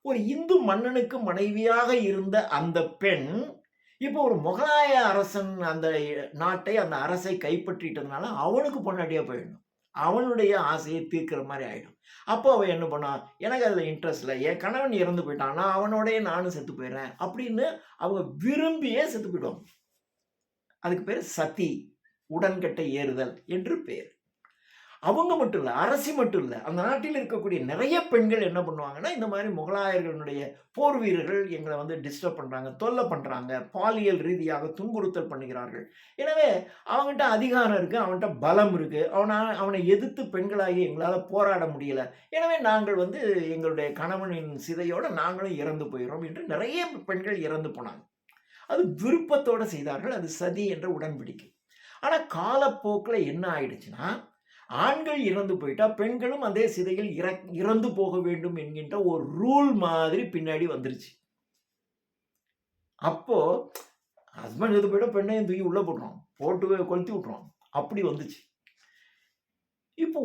ஒரு இந்து மன்னனுக்கு மனைவியாக இருந்த அந்த பெண் இப்போ ஒரு முகலாய அரசன் அந்த நாட்டை, அந்த அரசை கைப்பற்றிட்டதுனால அவனுக்கு பொண்டாட்டியா போயிடணும், அவனுடைய ஆசையை தீர்க்கிற மாதிரி ஆயிடும். அப்போ அவன் என்ன பண்ணான், எனக்கு அதில் இன்ட்ரெஸ்ட் இல்லை, என் கணவன் இறந்து போயிட்டான், நான் அவனோடய நானும் செத்து போயிடுறேன் அப்படின்னு அவங்க விரும்பியே செத்து போயிடுவாங்க. அதுக்கு பேர் சதி, உடன்கட்டை ஏறுதல் என்று பேர். அவங்க மட்டும் இல்லை, அரசி மட்டும் இல்லை, அந்த நாட்டில் இருக்கக்கூடிய நிறைய பெண்கள் என்ன பண்ணுவாங்கன்னா, இந்த மாதிரி முகலாயர்களுடைய போர் வீரர்கள் எங்களை வந்து டிஸ்டர்ப் பண்ணுறாங்க, தொல்லை பண்ணுறாங்க, பாலியல் ரீதியாக துன்புறுத்தல் பண்ணுகிறார்கள், எனவே அவங்ககிட்ட அதிகாரம் இருக்குது, அவன்கிட்ட பலம் இருக்குது, அவனை எதிர்த்து பெண்களாகி எங்களால் போராட முடியலை, எனவே நாங்கள் வந்து எங்களுடைய கணவனின் சிதையோடு நாங்களும் இறந்து போயிடும் என்று நிறைய பெண்கள் இறந்து போனாங்க. அது விருப்பத்தோடு செய்தார்கள், அது சதி என்ற உடன்படிக்கை. ஆனால் காலப்போக்கில் என்ன ஆயிடுச்சுன்னா, ஆண்கள் இறந்து போயிட்டா பெண்களும் அதே சிதையில் இறந்து போக வேண்டும் என்கின்ற ஒரு ரூல் மாதிரி பின்னாடி வந்துருச்சு. அப்போ ஹஸ்பண்ட் இருந்து போயிட்டா பெண்ணையும் தூக்கி உள்ள போட்டுரும், போட்டு கொளுத்தி விட்டுரும், அப்படி வந்துச்சு. இப்போ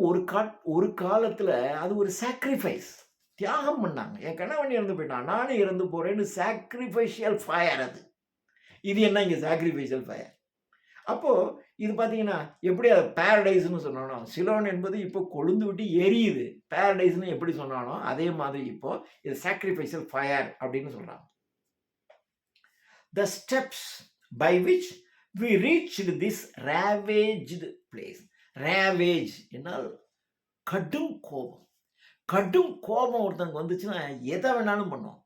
ஒரு காலத்துல அது ஒரு சாக்ரிஃபைஸ், தியாகம் பண்ணாங்க. என் கணவன் இறந்து போயிட்டான், நானும் இறந்து போறேன்னு சாக்ரிஃபைஷியல் ஃபயர். அது இது என்ன இங்க சாக்ரிஃபைஷியல் ஃபயர்? அப்போ இது பார்த்தீங்கன்னா எப்படி அதை பேரடைஸ்னு சொன்னானோ, சிலோன் என்பது இப்போ கொழுந்து விட்டு எரியுது, பேரடைஸ்னு எப்படி சொன்னானோ அதே மாதிரி இப்போ இது சாக்ரிஃபைஷியல் ஃபயர் அப்படின்னு சொல்றாங்க. The steps by which we reached this ravaged place. Ravage என்றால் கடும் கோபம். கடும் கோபம் ஒருத்தனுக்கு வந்துச்சுன்னா எதை வேணாலும் பண்ணுவான்.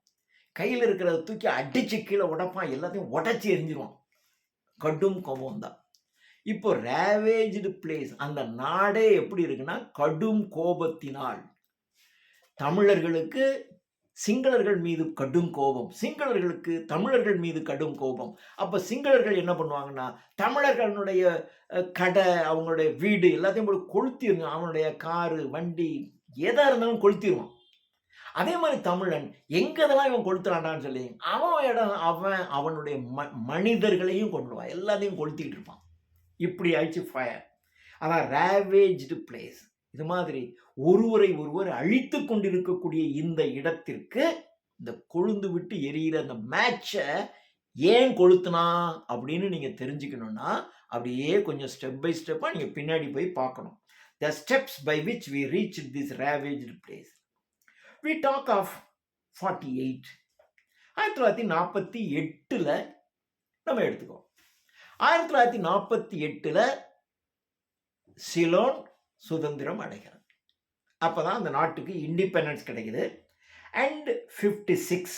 கையில் இருக்கிறத தூக்கி அடிச்சு கீழே உடைப்பான், எல்லாத்தையும் உடைச்சி எரிஞ்சிருவான். கடும் கோபம் தான். இப்போ ரேவேஜ்டு பிளேஸ், அந்த நாடே எப்படி இருக்குன்னா கடும் கோபத்தினால். தமிழர்களுக்கு சிங்களர்கள் மீது கடும் கோபம், சிங்களர்களுக்கு தமிழர்கள் மீது கடும் கோபம். அப்போ சிங்களர்கள் என்ன பண்ணுவாங்கன்னா, தமிழர்களுடைய கடை, அவங்களுடைய வீடு எல்லாத்தையும் போய் கொளுத்திடுங்க, அவனுடைய காரு வண்டி எதா இருந்தாலும் கொளுத்திடுவான். அதே மாதிரி தமிழன் எங்கதெல்லாம் இவன் கொளுத்துறான்டான்னு சொல்லி அவனுடைய மனிதர்களையும் கொண்டுடுவான், எல்லாத்தையும் கொளுத்திக்கிட்டு இருப்பான். இப்படி ஆயிடுச்சு ஃபயர். அதான் ரேவேஜ்டு பிளேஸ். இது மாதிரி ஒருவரை ஒருவர் அழித்து கொண்டிருக்கக்கூடிய இந்த இடத்திற்கு இந்த கொழுந்து விட்டு எரியிற அந்த மேட்சை ஏன் கொளுத்துனா அப்படின்னு நீங்க தெரிஞ்சுக்கணும்னா அப்படியே கொஞ்சம் ஸ்டெப் பை ஸ்டெப்பா நீங்க பின்னாடி போய் பார்க்கணும். The steps by which we reached this ravaged place. We talk of 48. 1948ல நம்ம எடுத்துக்கோம். 1948ல சிலோன் சுதந்திரம் அடைகிறது. அப்பதான் அந்த நாட்டுக்கு இண்டிபெண்டன்ஸ் கிடைக்குது. அண்ட் 56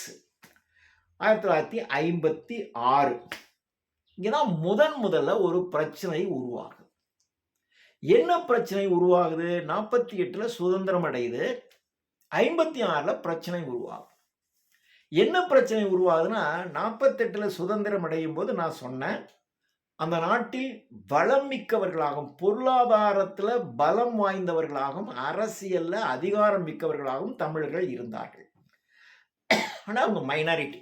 1956 இங்கதான் முதல்ல ஒரு பிரச்சனை உருவாகுது. என்ன பிரச்சனை உருவாகுது? 48ல சுதந்திரம் அடையுது, 56ல பிரச்சனை உருவாகுது. என்ன பிரச்சனை உருவாகுதுன்னா 48ல சுதந்திரம் அடையும் போது நான் சொன்னேன், அந்த நாட்டில் பலம் மிக்கவர்களாகவும் பொருளாதாரத்தில் பலம் வாய்ந்தவர்களாகவும் அரசியல்ல அதிகாரம் மிக்கவர்களாகவும் தமிழர்கள் இருந்தார்கள். ஆனால் அவங்க மைனாரிட்டி.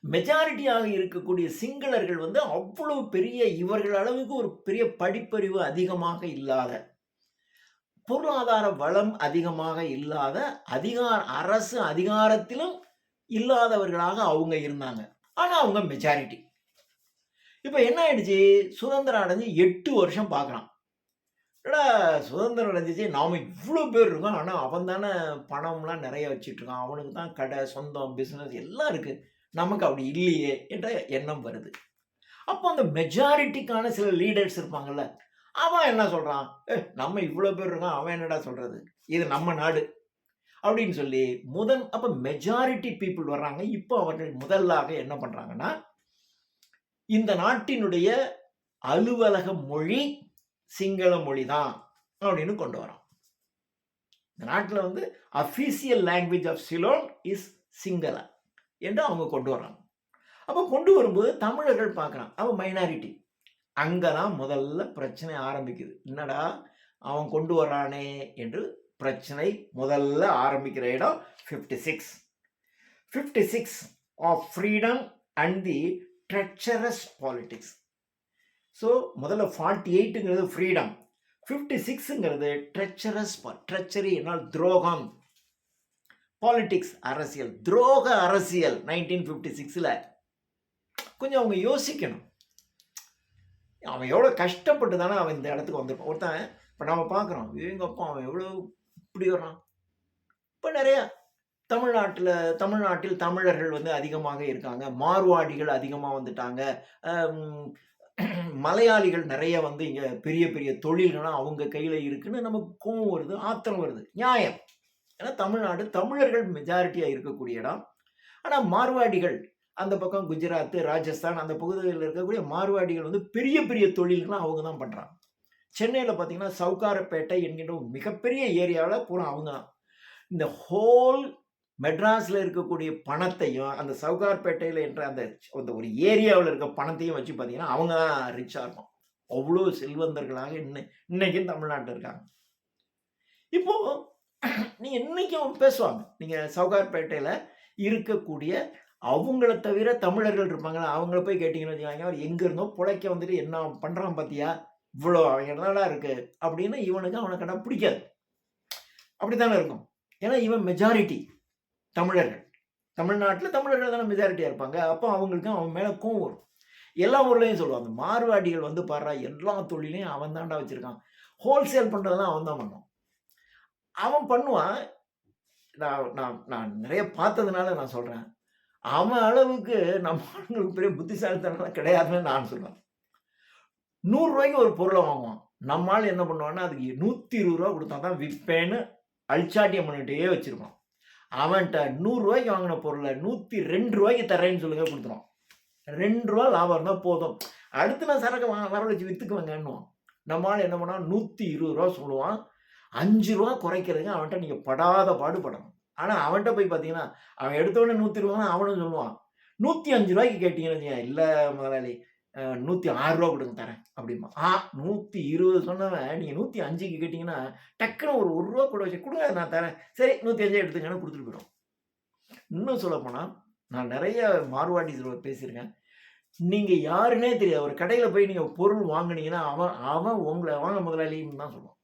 மெஜாரிட்டியாக இருக்கக்கூடிய சிங்களர்கள் வந்து அவ்வளவு பெரிய இவர்கள் அளவுக்கு ஒரு பெரிய படிப்பறிவு அதிகமாக இல்லாத, பொருளாதார வளம் அதிகமாக இல்லாத, அரசு அதிகாரத்திலும் இல்லாதவர்களாக அவங்க இருந்தாங்க. ஆனா அவங்க மெஜாரிட்டி. இப்ப என்ன ஆயிடுச்சு? சுதந்திரம் அடைஞ்சு 8 வருஷம் பார்க்கலாம். சுதந்திரம் அடைஞ்சிச்சு, நாம இவ்வளோ பேர் இருக்கோம், ஆனா அவன் தானே பணம்லாம் நிறைய வச்சுட்டு இருக்கான், அவனுக்கு தான் கடை, சொந்தம், பிசினஸ் எல்லாம் இருக்கு, நமக்கு அப்படி இல்லையே என்ற எண்ணம் வருது. அப்போ அந்த மெஜாரிட்டிக்கான சில லீடர்ஸ் இருப்பாங்கல்ல, அவன் என்ன சொல்றான், நம்ம இவ்வளோ பேர் இருக்கான், அவன் என்னடா சொல்றது, இது நம்ம நாடு அப்படின்னு சொல்லி அப்ப மெஜாரிட்டி பீப்புள் வர்றாங்க. இப்போ அவர்கள் முதலாக என்ன பண்றாங்கன்னா, இந்த நாட்டினுடைய அலுவலக மொழி சிங்கள மொழி தான் அப்படின்னு கொண்டு வரோம். இந்த நாட்டில் வந்து official language of Ceylon is Sinhala என்று அவங்க கொண்டு வர்றாங்க. அப்போ கொண்டு வரும்போது தமிழர்கள் பார்க்குறான், அவன் மைனாரிட்டி. அங்கதான் முதல்ல பிரச்சனை ஆரம்பிக்குது. என்னடா அவன் கொண்டு வரானே என்று பிரச்சனை முதல்ல ஆரம்பிக்கிற இடம் 56 of freedom and the treacherous politics. So முதல்ல 48ங்கிறது ஃப்ரீடம், 56ங்கிறது ட்ரெச்சரஸ். ட்ரெச்சரி என்னால் துரோகம், பாலிடிக்ஸ் அரசியல், துரோக அரசியல். 1956ல் கொஞ்சம் அவங்க யோசிக்கணும், அவன் எவ்வளோ கஷ்டப்பட்டு தானே அவன் இந்த இடத்துக்கு வந்திருப்பான். ஒருத்தன் இப்போ நம்ம பார்க்குறோம், இவங்கப்பா அவன் எவ்வளோ இப்படி வர்றான். இப்போ நிறையா தமிழ்நாட்டில் தமிழர்கள் வந்து அதிகமாக இருக்காங்க, மார்வாடிகள் அதிகமாக வந்துட்டாங்க, மலையாளிகள் நிறைய வந்து இங்கே பெரிய பெரிய தொழில்கள்லாம் அவங்க கையில் இருக்குன்னு நமக்கு கோவம் வருது, ஆத்திரம் வருது. நியாயம், ஏன்னா தமிழ்நாடு தமிழர்கள் மெஜாரிட்டியாக இருக்கக்கூடிய இடம். ஆனால் மார்வாடிகள் அந்த பக்கம் குஜராத், ராஜஸ்தான் அந்த பகுதிகளில் இருக்கக்கூடிய மார்வாடிகள் வந்து பெரிய பெரிய தொழில்கள்லாம் அவங்க தான் பண்ணுறாங்க. சென்னையில் பார்த்தீங்கன்னா சவுகாரப்பேட்டை என்கின்ற ஒரு மிகப்பெரிய ஏரியாவில் பூரா அவங்க தான். இந்த ஹோல் மெட்ராஸில் இருக்கக்கூடிய பணத்தையும் அந்த சவுகார்பேட்டையில் என்ற அந்த ஒரு ஏரியாவில் இருக்க பணத்தையும் வச்சு பார்த்தீங்கன்னா அவங்க தான் ரிச்சாக இருக்கும். அவ்வளோ செல்வந்தர்களாக இன்னைக்கும் தமிழ்நாட்டில் இருக்காங்க. இப்போ நீங்கள் இன்னைக்கும் பேசுவாங்க, நீங்கள் சவுகார்பேட்டையில் இருக்கக்கூடிய அவங்கள தவிர தமிழர்கள் இருப்பாங்களா, அவங்கள போய் கேட்டிங்கன்னு வச்சுக்காங்க, அவர் எங்கே இருந்தோ பிழைக்க வந்துட்டு என்ன பண்ணுறான் பார்த்தியா, இவ்வளோ அவன் என்னடா இருக்கு அப்படின்னு இவனுக்கு அவனை கண்டா பிடிக்காது. அப்படி தானே இருக்கும், ஏன்னா இவன் மெஜாரிட்டி தமிழர்கள். தமிழ்நாட்டில் தமிழர்கள் தானே மெஜாரிட்டியாக இருப்பாங்க. அப்போ அவங்களுக்கு அவன் மேலே கோவம் வரும். எல்லா ஊர்லேயும் சொல்லுவாங்க, மார்வாடிகள் வந்து பாடுறா எல்லா தொழிலையும் அவன் தாண்டா வச்சுருக்கான், ஹோல்சேல் பண்ணுறதெல்லாம் அவன் தான் பண்ணுவான். அவன் பண்ணுவான். நான் நிறைய பார்த்ததுனால நான் சொல்கிறேன், அவன் அளவுக்கு நம்ம ஆளுங்களுக்கு பெரிய புத்திசாலித்தனம் கிடையாதுன்னு நான் சொல்லுவேன். 100 ரூபாய்க்கு ஒரு பொருளை வாங்குவான், நம்மளால் என்ன பண்ணுவான்னா அதுக்கு 120 ரூபா கொடுத்தா தான் விற்பேன்னு அல்சாட்டியம் பண்ணிகிட்டே வச்சுருப்பான். அவன்கிட்ட 100 ரூபாய்க்கு வாங்கின பொருளை 102 ரூபாய்க்கு தரேன்னு சொல்லுங்க கொடுத்துருவான். 2 ரூபா லாபம் இருந்தால் போதும், அடுத்து நான் சரக்கு வர வச்சு விற்றுக்குவேங்கன்னுவான். நம்மளால் என்ன பண்ணால் 120 ரூபா சொல்லுவான். 5 ரூபா குறைக்கிறதுக்கு அவன்கிட்ட நீங்கள் படாத பாடுபடணும். ஆனால் அவன்கிட்ட போய் பார்த்தீங்கன்னா அவன் எடுத்தோடனே 120 அவனும் சொல்லுவான். 105 ரூபாய்க்கு கேட்டீங்கன்னு, இல்லை முதலாளி 106 ரூபா கொடுங்க தரேன் அப்படிமா. 120 சொன்னவன் நீங்கள் 105க்கு கேட்டிங்கன்னா டக்குன்னு ஒரு ரூபா கூட வச்சு கொடுங்க நான் தரேன், சரி 105 எடுத்துங்கன்னு கொடுத்துட்டு போயிடும். இன்னும் சொல்லப்போனால் நான் நிறைய மார்வாடி பேசியிருக்கேன், நீங்கள் யாருன்னே தெரியாது, ஒரு கடையில் போய் நீங்கள் பொருள் வாங்கினீங்கன்னா அவன் உங்களை வாங்க முதலாளின்னு தான் சொல்லுவான்.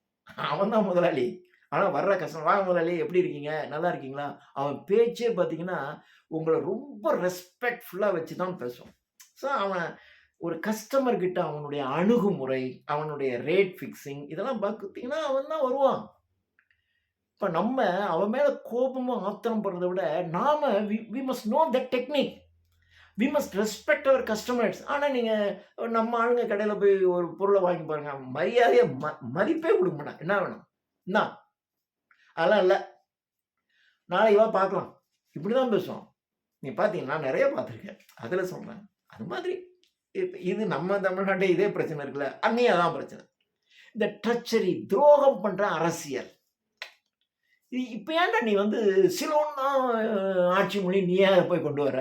அவன் தான் முதலாளி, ஆனால் வர்ற கஸ்டமர், வாங்க முதலாளி எப்படி இருக்கீங்க, நல்லா இருக்கீங்களா, அவன் பேச்சே பார்த்தீங்கன்னா உங்களை ரொம்ப ரெஸ்பெக்ட்ஃபுல்லாக வச்சு தான் பேசுவான். ஸோ அவன் ஒரு கஸ்டமர் கிட்ட அவனுடைய அணுகுமுறை, அவனுடைய ரேட் ஃபிக்ஸிங் இதெல்லாம் பார்த்தீங்கன்னா அவன் தான் வருவான். இப்போ நம்ம அவன் மேலே கோபமும் ஆத்திரம் படுறதை விட நாம we must know that technique. We must respect our customers. ஆனால் நீங்கள் நம்ம ஆளுங்க கடையில் போய் ஒரு பொருளை வாங்கி பாருங்க, மரியாதையை மதிப்பே கொடுக்க மாட்டான். என்ன வேணும் என்ன, அதெல்லாம் இல்லை, நாளைக்கு வா பார்க்கலாம், இப்படி தான் பேசுவோம். நீ பார்த்தீங்கன்னா நான் நிறைய பார்த்துருக்கேன், அதில் சொல்கிறேன். அது மாதிரி இது நம்ம தமிழ்நாட்டே இதே பிரச்சனை இருக்குல்ல, அங்கேயும் அதான் பிரச்சனை. இந்த ட்ரச்சரி, துரோகம் பண்ணுற அரசியல். இப்போ ஏன்டா நீ வந்து சிலோன் தான் ஆட்சி மொழி, நீயே அதை போய் கொண்டு வர?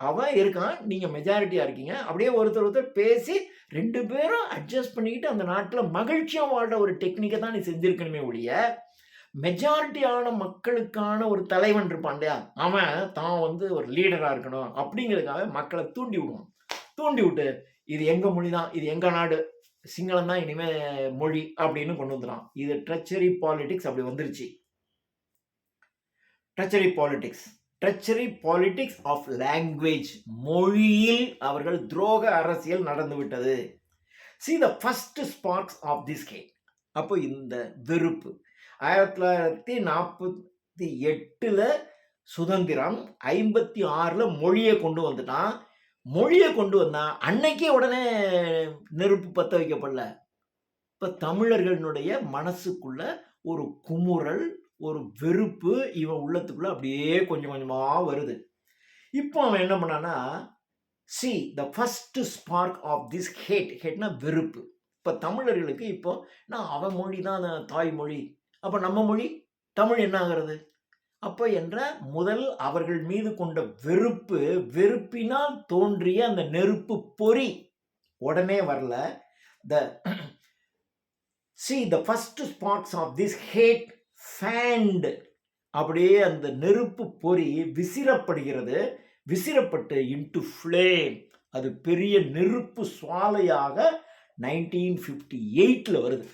அவன் இருக்கான், நீங்கள் மெஜாரிட்டியாக இருக்கீங்க, அப்படியே ஒருத்தர் ஒருத்தர் பேசி 2 பேரும் அட்ஜஸ்ட் பண்ணிக்கிட்டு அந்த நாட்டில் மகிழ்ச்சியாக வாழ்ற ஒரு டெக்னிக்கை தான் நீ செஞ்சுருக்கணுமே ஒழிய, மெஜாரிட்டியான மக்களுக்கான ஒரு தலைவன் இருப்பான் இல்லையா, அவன் தான் வந்து ஒரு லீடராக இருக்கணும் அப்படிங்கிறதுக்காக மக்களை தூண்டி விடுவான். தூண்டி விட்டு இது எங்கள் மொழி தான், இது எங்கள் நாடு, சிங்களம் தான் இனிமேல் மொழி அப்படின்னு கொண்டு வந்துடும். இது ட்ரச்சரி பாலிடிக்ஸ் அப்படி வந்துருச்சு. ட்ரச்சரி பாலிடிக்ஸ், ட்ரச்சரி பாலிடிக்ஸ் ஆஃப் லாங்குவேஜ், மொழியில் அவர்கள் துரோக அரசியல் நடந்து விட்டது. See the first sparks of this hate. அப்போ இந்த வெறுப்பு 1948 சுதந்திரம், 56 மொழியை கொண்டு வந்துட்டான். மொழியை கொண்டு வந்தா அன்னைக்கே உடனே நெருப்பு பற்ற வைக்கப்படல. இப்போ தமிழர்களுடைய மனசுக்குள்ள ஒரு குமுறல், ஒரு வெறுப்பு இவன் உள்ளத்துக்குள்ள அப்படியே கொஞ்சம் கொஞ்சமாக வருது. இப்போ அவன் என்ன பண்ணான்னா, see the first spark of this hate, ஹேட்னா வெறுப்பு. இப்போ தமிழர்களுக்கு இப்போ நான் அவன் மொழி தான் தாய்மொழி, அப்போ நம்ம மொழி தமிழ் என்ன ஆகிறது? அப்போ என்ற முதல் அவர்கள் மீது கொண்ட வெறுப்பு, வெறுப்பினால் தோன்றிய அந்த நெருப்பு பொறி உடனே வரல. see the first sparks of this hate fanned, அப்படியே அந்த நெருப்பு பொறி விசிறப்படுகிறது. விசிறப்பட்டு into flame, அது பெரிய நெருப்பு சுவாலையாக 1958 வருது.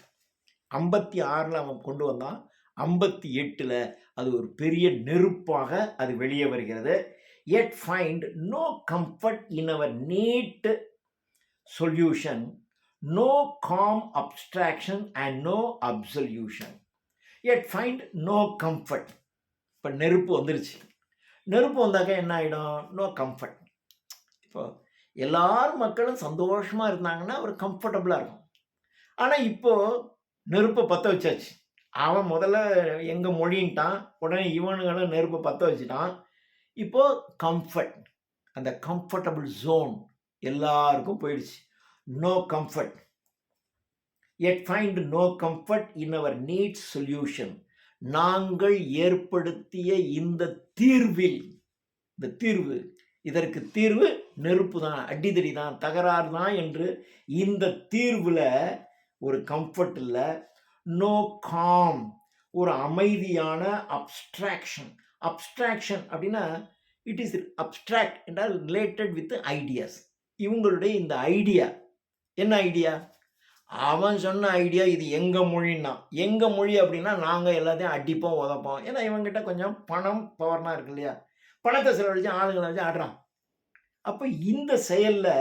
56 அவன் கொண்டு வந்தான், 58 அது ஒரு பெரிய நெருப்பாக அது வெளியே வருகிறது. yet find no comfort in our neat solution, no calm abstraction and no absolution. yet find no comfort. இப்போ நெருப்பு வந்துருச்சு. நெருப்பு வந்தாக்க என்ன ஆகிடும்? No comfort. இப்போ எல்லாரும் மக்களும் சந்தோஷமாக இருந்தாங்கன்னா ஒரு கம்ஃபர்டபுளாக இருக்கும். ஆனால் இப்போது நெருப்பை பற்ற வச்சாச்சு. அவன் முதல்ல எங்கள் மொழின்ட்டான், உடனே இவனுங்களும் நெருப்பை பற்ற வச்சுட்டான். இப்போது கம்ஃபர்ட், அந்த கம்ஃபர்டபுள் ஜோன் எல்லாருக்கும் போயிடுச்சு. No comfort. yet find no comfort in our neat solution. நாங்கள் ஏற்படுத்திய இந்த தீர்வில், இந்த தீர்வு, இதற்கு தீர்வு நெருப்பு தான், அடிதடி தான், தகராறு தான் என்று இந்த தீர்வில் ஒரு கம்ஃபர்ட் இல்லை. நோ காம், ஒரு அமைதியான அப்ஸ்ட்ராக்ஷன். அப்ஸ்ட்ராக்ஷன் அப்படின்னா இட் இஸ் அப்ஸ்ட்ராக்ட் என்றால் ரிலேட்டட் வித் ஐடியாஸ். இவங்களுடைய இந்த ஐடியா என்ன ஐடியா? அவன் சொன்ன ஐடியா இது எங்கள் மொழின்னா, எங்கள் மொழி அப்படின்னா நாங்கள் எல்லாத்தையும் அடிப்போம் உதப்போம். ஏன்னா இவங்ககிட்ட கொஞ்சம் பணம் பவர்னா இருக்கு இல்லையா, பணத்தை செலவழிச்சு ஆளுங்களை வச்சு ஆடுறான். அப்போ இந்த செயலில்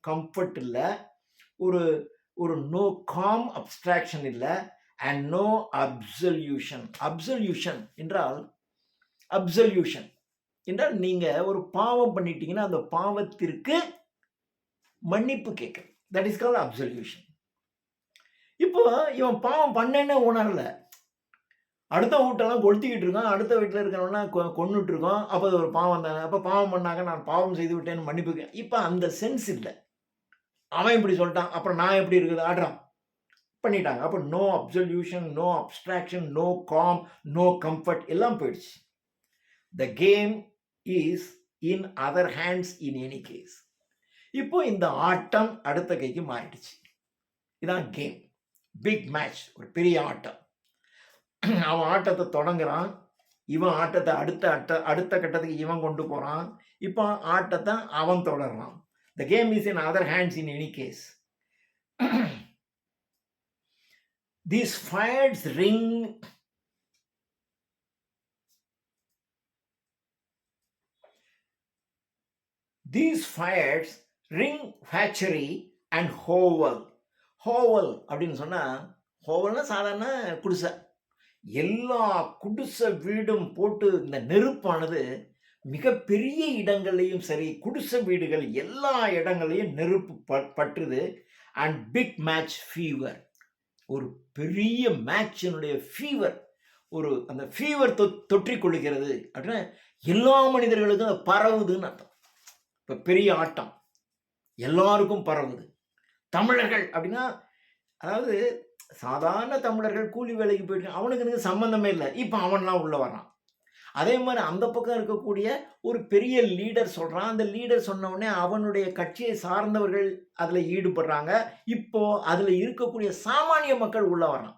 கம்ஃபர்ட் இல்லை, ஒரு ஒரு நோ காம் அப்ஸ்ட்ராக்ஷன் இல்லை, அண்ட் நோ அப்சல்யூஷன். அப்சல்யூஷன் என்றால் அப்சல்யூஷன் என்றால் நீங்கள் ஒரு பாவம் பண்ணிட்டீங்கன்னா அந்த பாவத்திற்கு மன்னிப்பு கேட்குறது. That is called absolution. இப்போ இவன் பாவம் பண்ணேன்னு உணரல, அடுத்த வீட்டெல்லாம் கொளுத்திக்கிட்டு இருக்கான், அடுத்த வீட்டில் இருக்கிறவனா கொன்னுட்டு இருக்கோம், அப்போ அது ஒரு பாவம் தானே. அப்போ பாவம் பண்ணாங்க, நான் பாவம் செய்து விட்டேன்னு மன்னிப்பு. இப்போ அந்த சென்ஸ் இல்லை. அவன் இப்படி சொல்லிட்டான், அப்புறம் நான் எப்படி இருக்குது ஆடுறான் பண்ணிட்டாங்க. அப்போ no absolution, no abstraction, no calm, no comfort, எல்லாம் போயிடுச்சு. The game is in other hands in any case. இப்போ இந்த ஆட்டம் அடுத்த கைக்கு மாறிடுச்சு. இதான் கேம். பிக் மேட்ச், ஒரு பெரிய ஆட்டம். அவன் ஆட்டத்தை தொடங்குறான், இவன் ஆட்டத்தை அடுத்த கட்டத்துக்கு இவன் கொண்டு போகிறான். இப்போ ஆட்டத்தை அவன் தொடர்றான். The game is in other hands in any case. These fires ring hatchery and hovel. Hovel அப்படின்னு சொன்னால், ஹோவல்னா சாதாரண குடிசை. எல்லா குடிசை வீடும் போட்டு இந்த நெருப்பானது மிகப்பெரிய இடங்கள்லையும் சரி, குடிசை வீடுகள் எல்லா இடங்களையும் நெருப்பு பற்றுது. அண்ட் பிக் மேட்ச் ஃபீவர், ஒரு பெரிய மேட்சினுடைய ஃபீவர், ஒரு அந்த ஃபீவர் தொற்றிக்கொள்ளுகிறது அப்படின்னா எல்லா மனிதர்களுக்கும் அது பரவுதுன்னு அர்த்தம். இப்போ பெரிய ஆட்டம் எல்லாருக்கும் பரவுது. தமிழர்கள் அப்படின்னா, அதாவது சாதாரண தமிழர்கள் கூலி வேலைக்கு போயிட்டு அவனுக்கு எனக்கு சம்மந்தமே இல்லை, இப்போ அவன்லாம் உள்ள வரான். அதே மாதிரி அந்த பக்கம் இருக்கக்கூடிய ஒரு பெரிய லீடர் சொல்கிறான். அந்த லீடர் சொன்ன உடனே அவனுடைய கட்சியை சார்ந்தவர்கள் அதில் ஈடுபடுறாங்க. இப்போ அதில் இருக்கக்கூடிய சாமானிய மக்கள் உள்ள வரான்.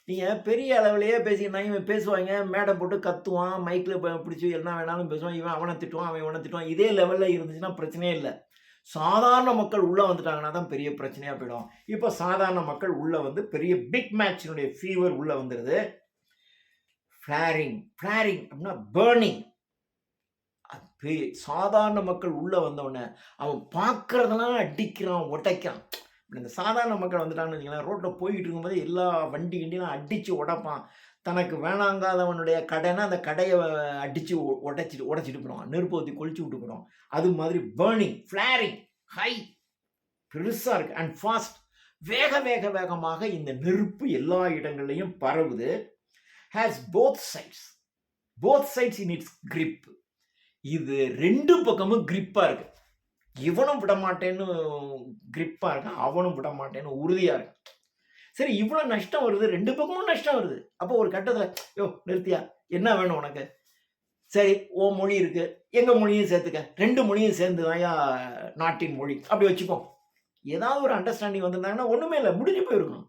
நீங்கள் பெரிய அளவிலேயே பேசிக்கிட்டா இவன் பேசுவாங்க, மேடை போட்டு கத்துவான், மைக்கில் பிடிச்சி என்ன வேணாலும் பேசுவான், இவன் அவனை திட்டுவான், அவன் இவனை திட்டுவான். இதே லெவலில் இருந்துச்சுன்னா பிரச்சனையே இல்லை. சாதாரண மக்கள் உள்ளே வந்துட்டாங்கன்னா தான் பெரிய பிரச்சனையாக போயிடும். இப்போ சாதாரண மக்கள் உள்ளே வந்து பெரிய பிக் மேட்சினுடைய ஃபீவர் உள்ளே வந்துடுது. ஃப்ளாரிங் அப்படின்னா பேர்னிங். சாதாரண மக்கள் உள்ளே வந்தவுடனே அவன் பார்க்கறதெல்லாம் அடிக்கிறான், உடைக்கிறான். இந்த சாதாரண மக்கள் வந்துட்டாங்கன்னு வச்சுக்கலாம், ரோட்டில் போய்கிட்டு இருக்கும்போது எல்லா வண்டி கிண்டிலாம் அடித்து உடைப்பான். தனக்கு வேணாங்காதவனுடைய கடைனா அந்த கடையை அடித்து உடைச்சிட்டு போடுவான், நெருப்பு ஊற்றி கொளிச்சு விட்டு போடுவான். அது மாதிரி பேர்னிங், ஃப்ளாரிங், ஹை, பெருசாக இருக்குது. அண்ட் ஃபாஸ்ட், வேகமாக இந்த நெருப்பு எல்லா இடங்கள்லையும் பரவுது. Has both sides in its grip. இது ரெண்டு பக்கமும் கிரிப்பாக இருக்கு. இவனும் விட மாட்டேன்னு கிரிப்பாக இருக்கான், அவனும் விட மாட்டேன்னு உறுதியாக இருக்கு. சரி, இவ்வளோ நஷ்டம் வருது, ரெண்டு பக்கமும் நஷ்டம் வருது. அப்போ ஒரு கட்டத்தில், யோ நிறுத்தியா, என்ன வேணும் உனக்கு? சரி, ஓ மொழி இருக்கு, எங்கள் மொழியும் சேர்த்துக்க, ரெண்டு மொழியும் சேர்ந்து தான்யா நாட்டின் மொழி, அப்படி வச்சுப்போம். ஏதாவது ஒரு அண்டர்ஸ்டாண்டிங் வந்திருந்தாங்கன்னா ஒன்றுமே இல்லை, முடிஞ்சு போயிருக்கணும்.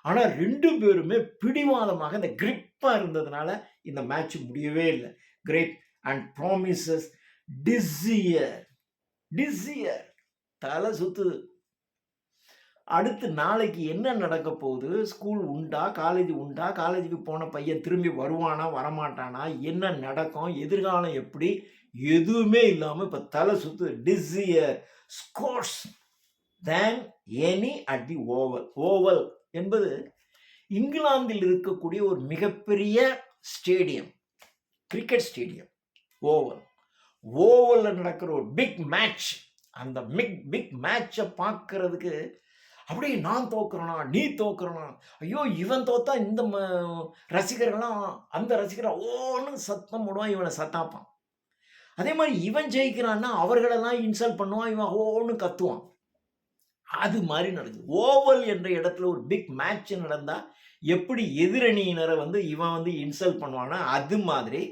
ஆனால் ரெண்டு பேருமே பிடிவாதமாக இந்த கிரிப்பாக இருந்ததுனால இந்த மேட்ச் முடியவே இல்லை. கிரேட் அண்ட் ப்ராமிசஸ் டிஸியர், தலை சுத்துது. அடுத்து நாளைக்கு என்ன நடக்க போகுது? ஸ்கூல் உண்டா, காலேஜ் உண்டா, காலேஜுக்கு போன பையன் திரும்பி வருவானா வரமாட்டானா, என்ன நடக்கும், எதிர்காலம் எப்படி, எதுவுமே இல்லாமல் இப்போ தலை சுத்து. Desire scores than any at the Oval என்பது இங்கிலாந்தில் இருக்கக்கூடிய ஒரு மிகப்பெரிய ஸ்டேடியம், கிரிக்கெட் ஸ்டேடியம். ஓவலில் நடக்கிற ஒரு பிக் மேட்ச். அந்த பிக் மேட்சை பார்க்கறதுக்கு அப்படியே நான் தோக்குறேனா, நீ தோக்குறனா, ஐயோ இவன் தோத்தா இந்த ரசிகர்கள்லாம் அந்த ரசிகர்கள் ஓன்னு சத்தம் போடுவான், இவனை சத்தாப்பான். அதே மாதிரி இவன் ஜெயிக்கிறான்னா அவர்களெல்லாம் இன்சல்ட் பண்ணுவான், இவன் ஓன்னு கத்துவான். அது மாதிரி நடக்குது. ஓவல் என்ற இடத்துல ஒரு பிக் மேட்ச் நடந்தால் எப்படி எதிரணியினரை வந்து இவன் வந்து இன்சல்ட் பண்ணுவானா, அது மாதிரி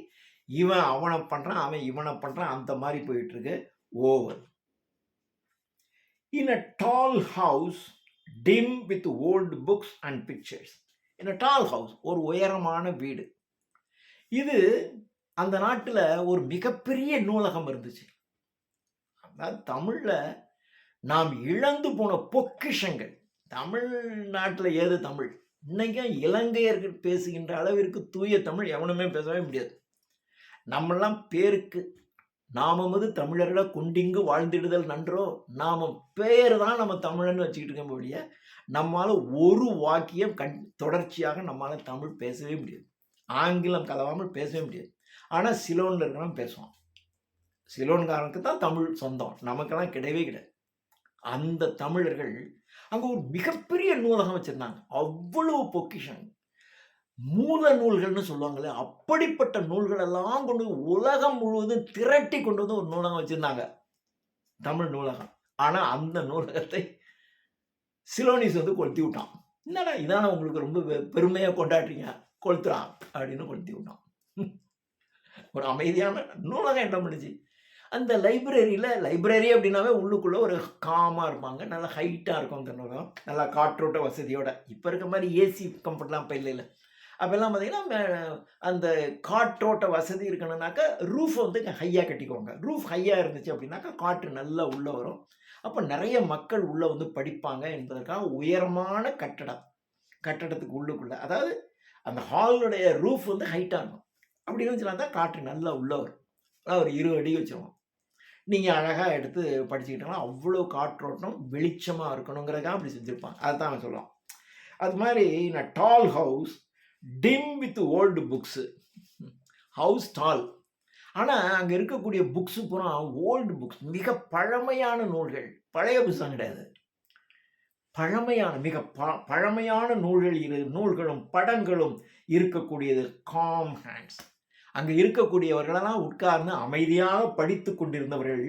இவன் அவனை பண்ணுறான், அவன் இவனை பண்ணுறான், அந்த மாதிரி போயிட்டுருக்கு oval. In a tall house dim with old books and pictures. in a tall house, ஒரு உயரமான வீடு. இது அந்த நாட்டில் ஒரு மிகப்பெரிய நூலகம் இருந்துச்சு. அதாவது தமிழில் நாம் இழந்து போன பொக்கிஷங்கள். தமிழ்நாட்டில் ஏது தமிழ்? இன்னைக்கும் இலங்கையர்கள் பேசுகின்ற அளவிற்கு தூய தமிழ் எவனுமே பேசவே முடியாது. நம்மெல்லாம் பேருக்கு நாமது தமிழர்களை கொண்டிங்கு வாழ்ந்திடுதல் நன்றோ, நாம பேர் தான் நம்ம தமிழன்னு வச்சுக்கிட்டு இருக்க முடிய, நம்மளால் ஒரு வாக்கியம் தொடர்ச்சியாக நம்மளால் தமிழ் பேசவே முடியாது. ஆங்கிலம் கலவாமல் பேசவே முடியாது. ஆனால் சிலோனில் இருக்கிறவன் பேசுவான். சிலோன்காரனுக்கு தான் தமிழ் சொந்தம், நமக்கெல்லாம் கிடையவே கிடையாது. அந்த தமிழர்கள் அங்கே ஒரு மிகப்பெரிய நூலகம் வச்சுருந்தாங்க. அவ்வளவு பொக்கிஷன், மூல நூல்கள்னு சொல்லுவாங்களே, அப்படிப்பட்ட நூல்கள் எல்லாம் கொண்டு உலகம் முழுவதும் திரட்டி கொண்டு வந்து ஒரு நூலகம் வச்சிருந்தாங்க, தமிழ் நூலகம். ஆனால் அந்த நூலகத்தை சிலோனிஸ் வந்து கொளுத்தி விட்டான். என்னடா இதான உங்களுக்கு ரொம்ப பெருமையாக கொண்டாடுறீங்க, கொளுத்துறான் அப்படின்னு கொளுத்தி விட்டான். ஒரு அமைதியான நூலகம் என்ன பண்ணுச்சு? அந்த லைப்ரரி அப்படின்னாவே உள்ளுக்குள்ளே ஒரு காமாக இருப்பாங்க, நல்லா ஹைட்டாக இருக்கும் அந்த நூலகம், நல்லா காற்றோட்ட வசதியோட. இப்போ இருக்க மாதிரி ஏசி கம்ஃபர்ட்லாம் இப்போ இல்லை. அப்போல்லாம் பார்த்தீங்கன்னா அந்த காற்றோட்ட வசதி இருக்கணும்னாக்கா ரூஃப் வந்து ஹையாக கட்டிக்குவாங்க. ரூஃப் ஹையாக இருந்துச்சு அப்படின்னாக்கா காற்று நல்லா உள்ளே வரும். அப்போ நிறைய மக்கள் உள்ளே வந்து படிப்பாங்க என்பதற்காக உயரமான கட்டடம். கட்டடத்துக்கு உள்ளுக்குள்ளே. அதாவது அந்த ஹாலுடைய ரூஃப் வந்து ஹைட்டாக இருக்கும். அப்படி இருந்துச்சுன்னா தான் காற்று நல்லா உள்ளே வரும். அதாவது ஒரு 20 அடி வச்சுருவோம். நீங்கள் அழகாக எடுத்து படிச்சுக்கிட்டோம்னா அவ்வளோ காற்றோட்டம் வெளிச்சமாக இருக்கணுங்கிறதுக்காக அப்படி செஞ்சுருப்பாங்க. அதுதான் அவன் சொல்லுவான். அது மாதிரி நான் doll house dim with old books. House doll, ஆனால் அங்கே இருக்கக்கூடிய புக்ஸு பூரா ஓல்டு புக்ஸ், மிக பழமையான நூல்கள். பழைய புத்தகம் கிடையாது, பழமையான மிக பழமையான நூல்களும் படங்களும் இருக்கக்கூடியது. காம் ஹேண்ட்ஸ், அங்கே இருக்கக்கூடியவர்களெல்லாம் உட்கார்ந்து அமைதியாக படித்து கொண்டிருந்தவர்கள்.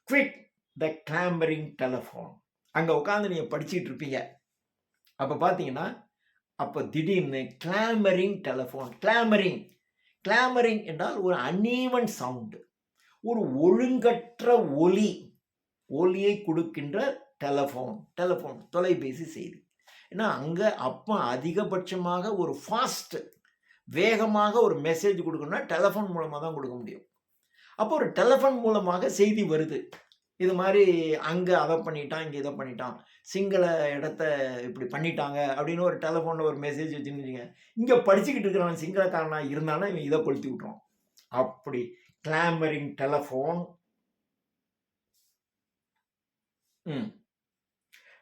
Quit the clamouring telephone. அங்கே உட்காந்து நீங்கள் படிச்சுட்டு இருப்பீங்க. அப்போ பார்த்தீங்கன்னா அப்போ திடீர்னு கிளாமரிங் டெலிஃபோன். கிளாமரிங் என்றால் ஒரு அன்ஈவன் சவுண்டு, ஒரு ஒழுங்கற்ற ஒலியை கொடுக்கின்ற டெலிஃபோன் தொலைபேசி செய்தி. ஏன்னா அங்கே அப்போ அதிகபட்சமாக ஒரு ஃபாஸ்ட், வேகமாக ஒரு மெசேஜ் கொடுக்கணும்னா டெலிஃபோன் மூலமாக தான் கொடுக்க முடியும். அப்போ ஒரு டெலிஃபோன் மூலமாக செய்தி வருது. இது மாதிரி அங்கே அதை பண்ணிட்டான், இங்கே இதை பண்ணிட்டான், சிங்கள இடத்த இப்படி பண்ணிட்டாங்க அப்படின்னு ஒரு டெலிஃபோனில் ஒரு மெசேஜ் வச்சுருந்தீங்க. இங்கே படிச்சுக்கிட்டு இருக்கிறவன் சிங்களக்காரனாக இருந்தாலும் இவன் இதை கொளுத்தி விட்ருவான். அப்படி கிளாமரிங் telephone.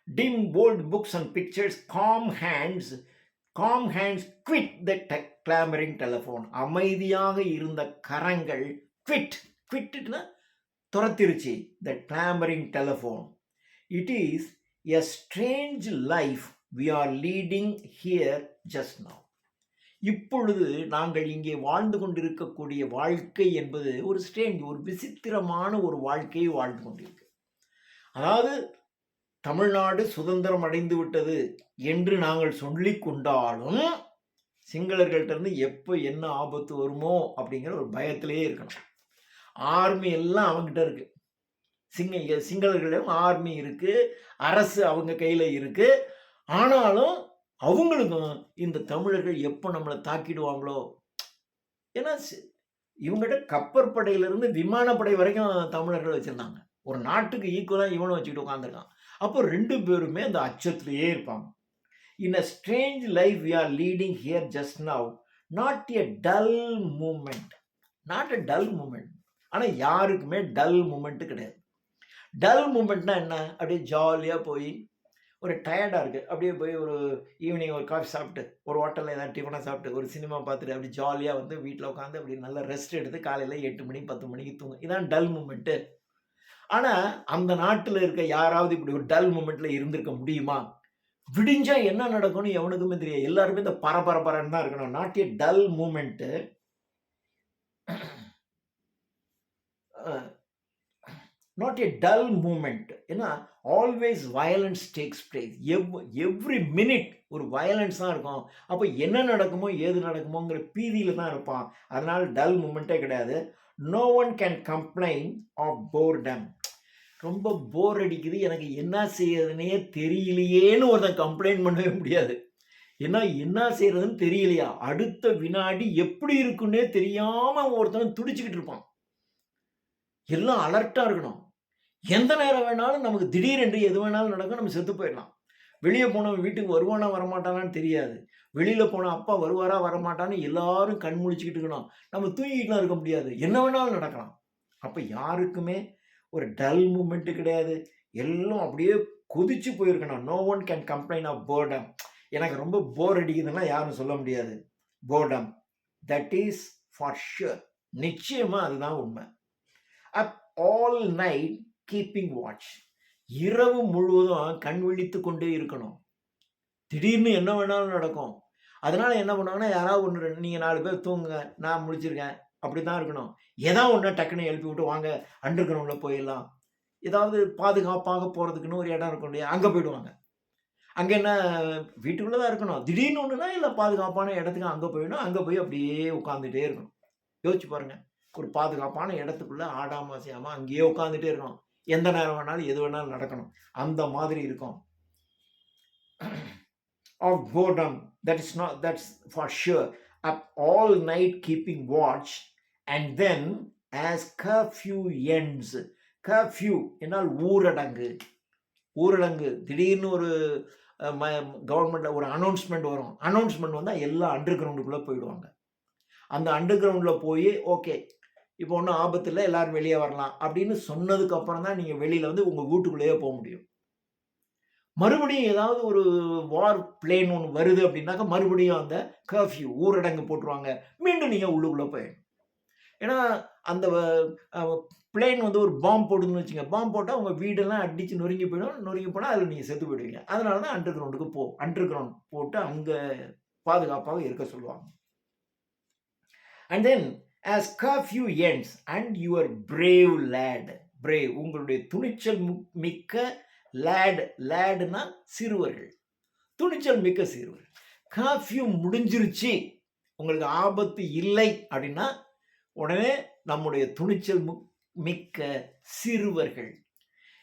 dim bold books and pictures, calm hands quit the clamoring telephone. அமைதியாக இருந்த கரங்கள் quitனா துரத்திருச்சு. the clamoring telephone. It is a strange life we are leading here just now. இப்பொழுது நாங்கள் இங்கே வாழ்ந்து கொண்டிருக்கக்கூடிய வாழ்க்கை என்பது ஒரு ஸ்ட்ரேஞ்ச், ஒரு விசித்திரமான ஒரு வாழ்க்கையை வாழ்ந்து கொண்டிருக்கு. அதாவது தமிழ்நாடு சுதந்திரம் அடைந்து விட்டது என்று நாங்கள் சொல்லிக் கொண்டாலும் சிங்களர்கள்ட்ட இருந்து எப்போ என்ன ஆபத்து வருமோ அப்படிங்கிற ஒரு பயத்திலேயே இருக்கணும். ஆர்மி எல்லாம் அவங்ககிட்ட இருக்கு, சிங்களர்களிடம் ஆர்மி இருக்கு, அரசு அவங்க கையில் இருக்கு. ஆனாலும் அவங்களுக்கும் இந்த தமிழர்கள் எப்போ நம்மளை தாக்கிடுவாங்களோ, ஏன்னா இவங்ககிட்ட கப்பற்படையிலிருந்து விமானப்படை வரைக்கும் தமிழர்கள் வச்சிருந்தாங்க. ஒரு நாட்டுக்கு ஈக்குவலாக இவனை வச்சுக்கிட்டு உட்காந்துருக்கான். அப்போ 2 பேருமே அந்த அச்சத்திலேயே இருப்பாங்க. In a strange life we are leading here just now, not a dull moment. ஆனால் யாருக்குமே டல் மூமெண்ட்டு கிடையாது. டல் மூமெண்ட்னா என்ன? அப்படியே ஜாலியாக போய் ஒரு டயர்டாக இருக்குது, அப்படியே போய் ஒரு ஈவினிங் ஒரு காஃபி சாப்பிட்டு, ஒரு ஹோட்டலில் ஏதாவது டிஃபனாக சாப்பிட்டு, ஒரு சினிமா பார்த்துட்டு அப்படி ஜாலியாக வந்து வீட்டில் உட்காந்து அப்படி நல்லா ரெஸ்ட் எடுத்து காலையில் 8 மணி 10 மணிக்கு தூங்கும். இதான் டல் மூமெண்ட்டு. ஆனால் அந்த நாட்டில் இருக்க யாராவது இப்படி ஒரு டல் மூமெண்ட்டில் இருந்திருக்க முடியுமா? விடிஞ்சா என்ன நடக்கும்னு எவனுக்குமே தெரியாது. எல்லாருமே இந்த பரபரன்னு தான் இருக்கணும். Not a dull moment. Not a dull moment. ஏன்னா always violence takes place. Every minute ஒரு வயலன்ஸ் தான் இருக்கும். அப்போ என்ன நடக்குமோ ஏது நடக்குமோங்கிற பீதியில் தான் இருப்பான். அதனால் டல் மூமெண்ட்டே கிடையாது. No one can complain of boredom. ரொம்ப போர் அடிக்குது, எனக்கு என்ன செய்யறதுனே தெரியலையேன்னு ஒருத்தன் கம்ப்ளைண்ட் பண்ணவே முடியாது. ஏன்னா என்ன செய்யறதுன்னு தெரியலையா, அடுத்த வினாடி எப்படி இருக்குன்னே தெரியாம ஒருத்தன் துடிச்சுக்கிட்டு இருப்பான். எல்லாம் அலர்ட்டா இருக்கணும். எந்த நேரம் வேணாலும் நமக்கு திடீரென்று எது வேணாலும் நடக்கும், நம்ம செத்து போயிடலாம். வெளியே போனவன் வீட்டுக்கு வருவானா வரமாட்டானான்னு தெரியாது. வெளியில போன அப்பா வருவாரா வரமாட்டான்னு எல்லாரும் கண் முழிச்சுக்கிட்டு இருக்கணும். நம்ம தூங்கிட்டுலாம் இருக்க முடியாது, என்ன வேணாலும் நடக்கலாம். அப்ப யாருக்குமே ஒரு டல் மூமெண்ட்டு கிடையாது. எல்லாம் அப்படியே கொதிச்சு போயிருக்கணும். No one can complain of boredom. எனக்கு ரொம்ப போர் அடிக்குதுன்னா யாரும் சொல்ல முடியாது. Boredom, that is for sure. நிச்சயமா அதுதான் உண்மை. Up all night keeping watch. இரவு முழுவதும் கண் விழித்து கொண்டே இருக்கணும். திடீர்னு என்ன வேணாலும் நடக்கும். அதனால என்ன பண்ணுவாங்கன்னா, யாராவது ஒன்று நீங்கள் 4 பேர் தூங்குங்க, நான் முடிச்சிருக்கேன், அப்படி தான் இருக்கணும். ஏதாவது ஒன்று டக்குன்னு எழுப்பி விட்டு வாங்க அண்டர் கிரவுண்டில் போயிடலாம். ஏதாவது பாதுகாப்பாக போகிறதுக்குன்னு ஒரு இடம் இருக்கும் இல்லையா, அங்கே போயிடுவாங்க. அங்கே என்ன வீட்டுக்குள்ளே தான் இருக்கணும். திடீர்னு ஒன்றுனா இல்லை பாதுகாப்பான இடத்துக்கு அங்கே போயிடணும். அங்கே போய் அப்படியே உட்காந்துட்டே இருக்கணும். யோசிச்சு பாருங்கள், ஒரு பாதுகாப்பான இடத்துக்குள்ளே ஆடாமல் அசையாமல் அங்கேயே உட்காந்துட்டே இருக்கணும். எந்த நேரம் வேணாலும் எது வேணாலும் நடக்கணும். அந்த மாதிரி இருக்கும். Of boredom, that's for sure. Up all night keeping watch, and then as curfew ends. Curfew என்னால் ஊரடங்கு. திடீர்னு ஒரு கவர்மெண்ட்டில் ஒரு அனௌன்ஸ்மெண்ட் வரும். அனௌன்ஸ்மெண்ட் வந்தால் எல்லாம் அண்டர் கிரவுண்டுக்குள்ளே போயிடுவாங்க. அந்த அண்டர் கிரவுண்டில் போய் ஓகே இப்போ ஒன்றும் ஆபத்து இல்லை, எல்லாரும் வெளியே வரலாம் அப்படின்னு சொன்னதுக்கு அப்புறம் தான் நீங்கள் வெளியில் வந்து உங்கள் வீட்டுக்குள்ளேயே போக முடியும். மறுபடியும் ஏதாவது ஒரு வார் பிளேன் ஒன்று வருது அப்படின்னாக்கா மறுபடியும் அந்த கர்ஃப்யூ ஊரடங்கு போட்டுருவாங்க. மீண்டும் நீங்கள் உள்ளுக்குள்ளே போயிடணும். ஏன்னா அந்த பிளேன் வந்து ஒரு பாம்பு போடுதுன்னு வச்சுங்க, பாம்பு போட்டால் உங்கள் வீடெல்லாம் அடித்து நொறுங்கி போயிடும். நொறுங்கி போனால் அதில் நீங்கள் செத்து போயிடுவீங்க. அதனால தான் அண்டர் கிரவுண்டுக்கு அண்டர் கிரவுண்ட் போட்டு அங்கே பாதுகாப்பாக இருக்க சொல்லுவாங்க. And then as curfew ends and your brave lad, brave உங்களுடைய துணிச்சல் மிக்க லேடுனா சிறுவர்கள், துணிச்சல் மிக்க சிறுவர். கர்ஃப்யூ முடிஞ்சிருச்சு, உங்களுக்கு ஆபத்து இல்லை அப்படின்னா உடனே நம்முடைய துணிச்சல் மிக்க சிறுவர்கள்.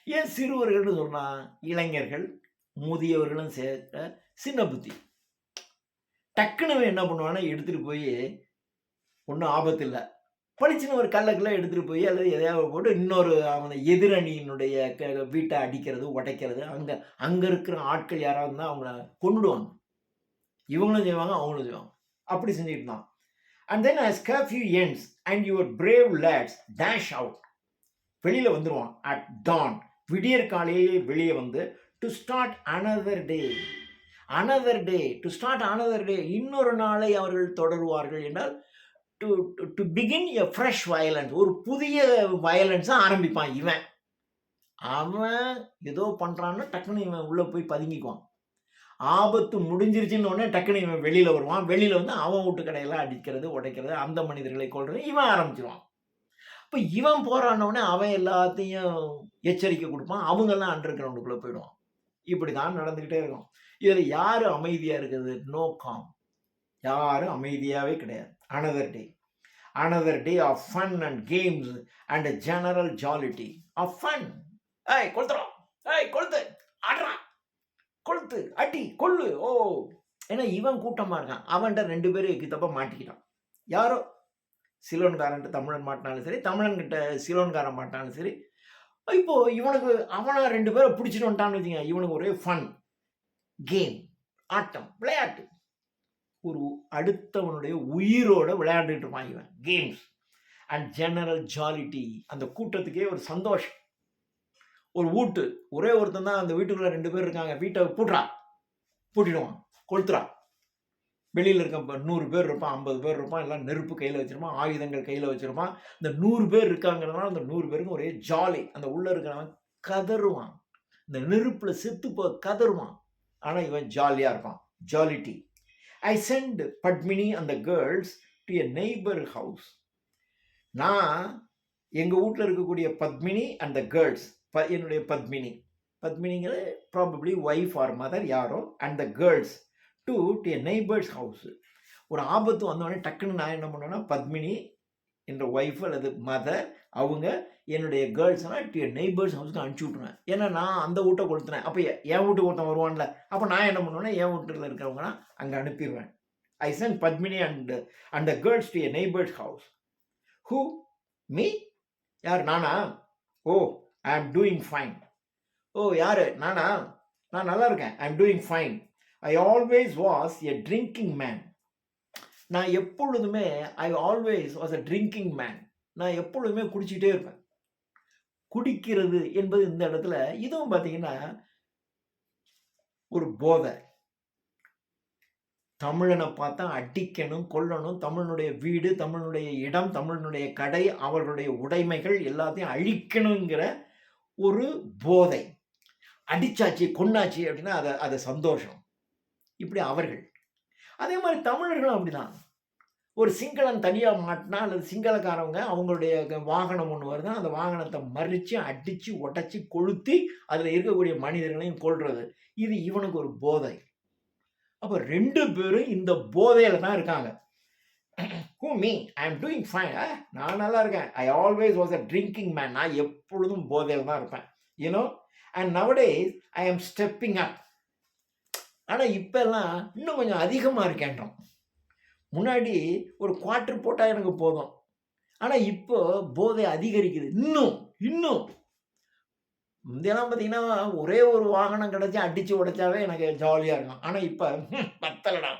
ஏன் சிறுவர்கள்னு சொன்னா இளைஞர்கள், முதியவர்களும் சேர்த்த சின்ன புத்தி. டக்குன்னு என்ன பண்ணுவான்னா எடுத்துட்டு போய் ஒன்றும் ஆபத்து இல்லை, பளிச்சுன்னு ஒரு கல்லக்கெல்லாம் எடுத்துகிட்டு போய் அல்லது எதையாவது போட்டு இன்னொரு அவனை எதிரணியினுடைய வீட்டை அடிக்கிறது, உடைக்கிறது, அங்கே இருக்கிற ஆட்கள் யாராவது இருந்தால் அவங்கள கொண்டுடுவாங்க. இவங்களும் செய்வாங்க, அவங்களும் செய்வாங்க. அப்படி செஞ்சுட்டு இருந்தான். And then as curfew ends and your brave lads dash out, வெளியில் வந்துடுவான் at dawn, விடியற் காலையிலே வெளியே வந்து to start another day, to start another day, இன்னொரு நாளை அவர்கள் தொடருவார்கள் என்றால் to begin a fresh violence, ஒரு புதிய வயலன்ஸை ஆரம்பிப்பான். அவன் ஏதோ பண்ணுறான்னு டக்குன்னு இவன் உள்ளே போய் பதுங்கிக்குவான். ஆபத்து முடிஞ்சிருச்சுன்னு உடனே டக்குன்னு இவன் வெளியில் வருவான். வெளியில் வந்து அவன் வீட்டு கடையெல்லாம் அடிக்கிறது, உடைக்கிறது, அந்த மனிதர்களை கொள்றது இவன் ஆரம்பிச்சிருவான். இப்போ இவன் போறானோடனே அவன் எல்லாத்தையும் எச்சரிக்கை கொடுப்பான். அவங்கெல்லாம் அண்டர் கிரவுண்டுக்குள்ளே போயிடுவான். இப்படி தான் நடந்துக்கிட்டே இருக்கும். இதில் யார் அமைதியாக இருக்கிறது? No calm. யாரும் அமைதியாகவே கிடையாது. another day of fun and games and a general jollity of fun. கொளுத்துறோம், கொளுத்து, ஆடுறான், கொளுத்து, அடி, கொள்ளு, ஓ. ஏன்னா இவன் கூட்டமாக இருக்கான். அவன்கிட்ட 2 பேரும் எக்கித்தப்ப மாட்டிக்கிட்டான். யாரோ சிலோன்காரன்ட்டு தமிழன் மாட்டினாலும் சரி, தமிழன்கிட்ட சிலோன்காரன் மாட்டினாலும் சரி. இப்போ இவனுக்கு அவனை 2 பேரை பிடிச்சிட்டு வந்துட்டான்னு வச்சுங்க, இவனுக்கு ஒரே ஃபன், கேம், ஆட்டம், விளையாட்டு. ஒரு அடுத்தவனுடைய உயிரோட விளையாண்டுட்டு இருப்பான் இவன். கேம்ஸ் அண்ட் ஜெனரல் ஜாலிட்டி, அந்த கூட்டத்துக்கே ஒரு சந்தோஷம். ஒரு வீட்டு ஒரே ஒருத்தன் தான் அந்த வீட்டுக்குள்ள 2 பேர் இருக்காங்க, வீட்டை பூட்டிடுவான், கொளுத்துறான். வெளியில் இருக்க 100 பேர் இருப்பான், 50 பேர் இருப்பான், எல்லாம் நெருப்பு கையில் வச்சிருப்பான், ஆயுதங்கள் கையில் வச்சிருப்பான். இந்த 100 பேர் இருக்காங்கிறதுனால அந்த 100 பேருக்கும் ஒரே ஜாலி. அந்த உள்ள இருக்கிறவன் கதறுவான், இந்த நெருப்புல செத்து கதறுவான். ஆனால் இவன் ஜாலியாக இருப்பான், ஜாலிட்டி. I send Padmini and the girls to a neighbor house. நான் எங்கள் வீட்டில் இருக்கக்கூடிய பத்மினி அண்ட் த கேர்ள்ஸ், என்னுடைய பத்மினிங்கிறது ப்ராபப்ளி ஒய்ஃப் ஆர் மதர் யாரோ, and the girls to a neighbor's house. ஒரு ஆபத்து வந்தோடனே டக்குன்னு நான் என்ன பண்ணுவேன்னா பத்மினி என்ற ஒய்ஃப் அல்லது மதர் அவங்க என்னுடைய கேர்ள்ஸ்னால் டு நெய்பர்ஸ் ஹவுஸ்க்கு அனுப்பிச்சி விட்ருவேன். ஏன்னா நான் அந்த வீட்டை கொடுத்துனேன். அப்போ என் வீட்டுக்கு ஒருத்தன் வருவான்ல, அப்போ நான் என்ன பண்ணுவேன்னா என் வீட்டில் இருக்கிறவங்கன்னா அங்கே அனுப்பிடுவேன். I sent Padmini and the girls to neighbours house. Who? Me? யார்? நானா? ஓ, ஐ ஆம் டூயிங் ஃபைன். ஓ, யார்? நானா? நான் நல்லா இருக்கேன். I am doing fine. I always was a drinking man. நான் எப்பொழுதுமே I always was a drinking man. நான் எப்பொழுதுமே குடிச்சிட்டே இருப்பேன். குடிக்கிறது என்பது இந்த இடத்துல இதுவும் பார்த்தீங்கன்னா ஒரு போதை. தமிழனை பார்த்தா அடிக்கணும், கொல்லணும், தமிழனுடைய வீடு, தமிழனுடைய இடம், தமிழனுடைய கடை, அவர்களுடைய உடைமைகள் எல்லாத்தையும் அழிக்கணுங்கிற ஒரு போதை. அடிச்சாச்சு, கொண்டாச்சு அப்படின்னா அது சந்தோஷம். இப்படி அவர்கள். அதே மாதிரி தமிழர்களும் அப்படிதான். ஒரு சிங்களன் தனியாக மாட்டினா அல்லது சிங்களக்காரவங்க அவங்களுடைய வாகனம் ஒன்று வருதுன்னா அந்த வாகனத்தை மறித்து அடித்து உடச்சி கொளுத்தி அதில் இருக்கக்கூடிய மனிதர்களையும் கொள்வது, இது இவனுக்கு ஒரு போதை. அப்போ 2 பேரும் இந்த போதையில் தான் இருக்காங்க. Who me? I am doing fine. நான் நல்லா இருக்கேன். I always was a drinking man. நான் எப்பொழுதும் போதையில் தான் இருப்பேன். You know, and nowadays I am stepping up. ஆனால் இப்போல்லாம் இன்னும் கொஞ்சம் அதிகமாக இருக்கேன்றோம். முன்னாடி ஒரு குவார்ட்டர் போட்டால் எனக்கு போதும். ஆனால் இப்போ போதை அதிகரிக்குது. இன்னும் முந்தியெல்லாம் பார்த்தீங்கன்னா, ஒரே ஒரு வாகனம் கிடைச்சா அடிச்சு உடைச்சாவே எனக்கு ஜாலியா இருக்கும். ஆனா இப்ப பத்தலடா!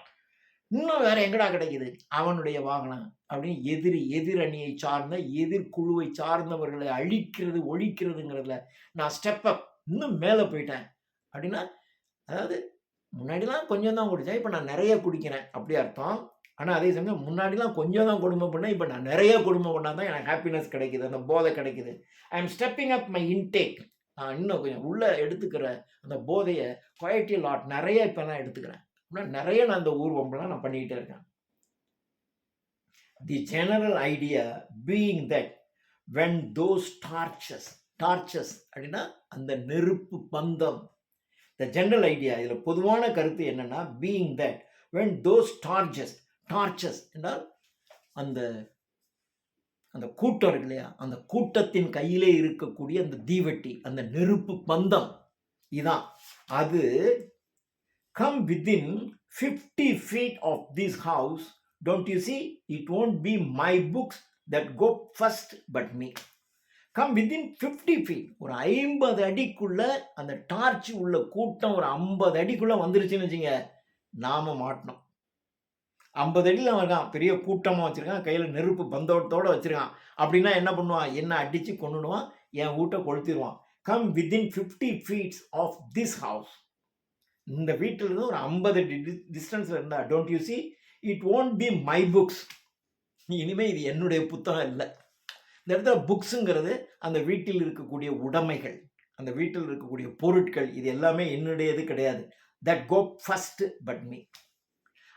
இன்னும் வேற எங்கடா கிடைக்குது? அவனுடைய வாகனம் அப்படின்னு எதிர் அணியை சார்ந்த, எதிர் குழுவை சார்ந்தவர்களை அழிக்கிறது, ஒழிக்கிறதுங்கிறதுல நான் ஸ்டெப் அப் இன்னும் மேல போயிட்டேன். அப்படின்னா, அதாவது முன்னாடிலாம் கொஞ்சம் தான் குடிச்சேன். இப்ப நான் நெறைய குடிக்கிறேன். அப்படி அர்த்தம். ஆனா அதே சமயம் முன்னாடிலாம் கொஞ்சம் தான் கொடுமை பண்ணேன். இப்ப நான் நெறைய கொடுமை பண்ணா தான் எனக்கு ஹாப்பினஸ் கிடைக்குது. அந்த போதை கிடைக்குது. ஐ அம் ஸ்டெப்பிங் அப் மை இன்டேக். நான் இன்னும் கொஞ்சம் உள்ள எடுத்துக்கிற அந்த போதைய குவைட் எ லாட் நெறைய இப்ப நான் எடுத்துக்கிறேன். இன்னும் நெறைய நான் இந்த ஊர்வம்பெல்லாம் நான் பண்ணிக்கிட்டே இருக்கேன். தி general idea being that when those torches அப்படின்னா அந்த நெருப்பு பந்தம். த ஜெனரல் ஐடியா இதில் பொதுவான கருத்து என்னன்னா being that when those torches என்றால் அந்த அந்த கூட்டம் இருக்கு இல்லையா, அந்த கூட்டத்தின் கையிலே இருக்கக்கூடிய அந்த தீவெட்டி, அந்த நெருப்பு பந்தம் இதான் அது come within 50 feet of this house, don't you see, it won't be my books that go first but me. Come within 50 feet, ஒரு 50 அடிக்குள்ள அந்த டார்ச் உள்ள கூட்டம் ஒரு 50 அடிக்குள்ள வந்துருச்சுன்னு வச்சுங்க, நாம மாட்டணும். 50 அடியில் அவன் இருக்கான், பெரிய கூட்டமாக வச்சிருக்கான், கையில் நெருப்பு பந்தோட்டத்தோட வச்சிருக்கான். அப்படின்னா என்ன பண்ணுவான்? என்ன அடிச்சு கொண்டுடுவான், என் வீட்டை கொளுத்திடுவான். Come within 50 feet of this house, இந்த வீட்டில் இருந்து ஒரு 50 டிஸ்டன்ஸ்ல இருந்தா, don't you see it won't be my books. இனிமே இது என்னுடைய புத்தகம் இல்லை. இந்த இடத்துல புக்ஸுங்கிறது அந்த வீட்டில் இருக்கக்கூடிய உடைமைகள், அந்த வீட்டில் இருக்கக்கூடிய பொருட்கள், இது எல்லாமே என்னுடையது கிடையாது. That go first but me.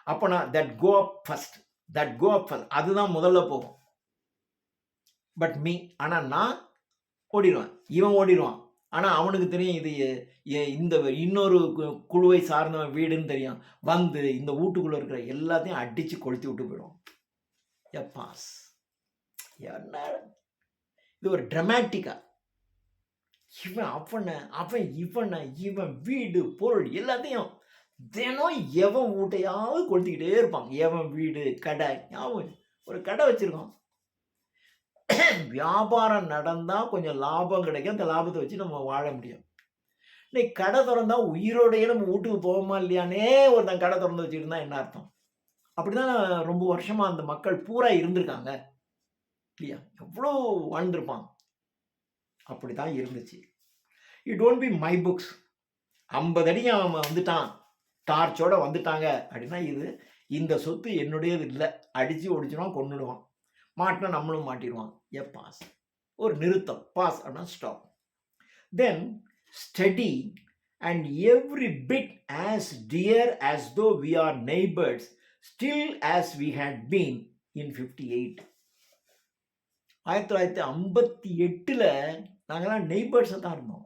அப்போ நான் தட் கோ அப் ஃபர்ஸ்ட் அதுதான் முதல்ல போகும். பட் மீ, ஆனால் நான் ஓடிடுவேன், இவன் ஓடிடுவான். ஆனால் அவனுக்கு தெரியும் இது இந்த இன்னொரு குழுவை சார்ந்த வீடுன்னு தெரியும். வந்து இந்த வீட்டுக்குள்ளே இருக்கிற எல்லாத்தையும் அடித்து கொளுத்தி விட்டு போயிடும். எப்பாஸ் என்ன இது ஒரு ட்ரமாட்டிக்கா, இவன் வீடு பொருள் எல்லாத்தையும் தினம் எவன் வீட்டையாவது கொளுத்திக்கிட்டே இருப்பான். எவன் வீடு கடை, ஒரு கடை வச்சிருக்கோம், வியாபாரம் நடந்தா கொஞ்சம் லாபம் கிடைக்கும், அந்த லாபத்தை வச்சு நம்ம வாழ முடியும். இன்னைக்கு கடை திறந்தா உயிரோடையே நம்ம வீட்டுக்கு போவோமா இல்லையானே ஒருத்தன் கடை திறந்து வச்சுட்டு இருந்தா என்ன அர்த்தம்? அப்படிதான் ரொம்ப வருஷமா அந்த மக்கள் பூரா இருந்திருக்காங்க இல்லையா? எவ்வளோ வாழ்ந்திருப்பான். அப்படிதான் இருந்துச்சு. It don't be my books. 50 அடி அவன் வந்துட்டான், டார்ச்சோட வந்துட்டாங்க அப்படின்னா இது இந்த சொத்து என்னுடையது இல்லை, அடிச்சு ஒடிச்சிடுவான், கொண்டுடுவான், மாட்டினா நம்மளும் மாட்டிடுவான். எ பாஸ், ஒரு நிறுத்தம், பாஸ் அப்படின்னா stop. Then study and every bit as dear as though we are neighbours still as we had been in 58. 1958 நாங்கள்லாம் நெய்பர்ஸை தான் இருந்தோம்.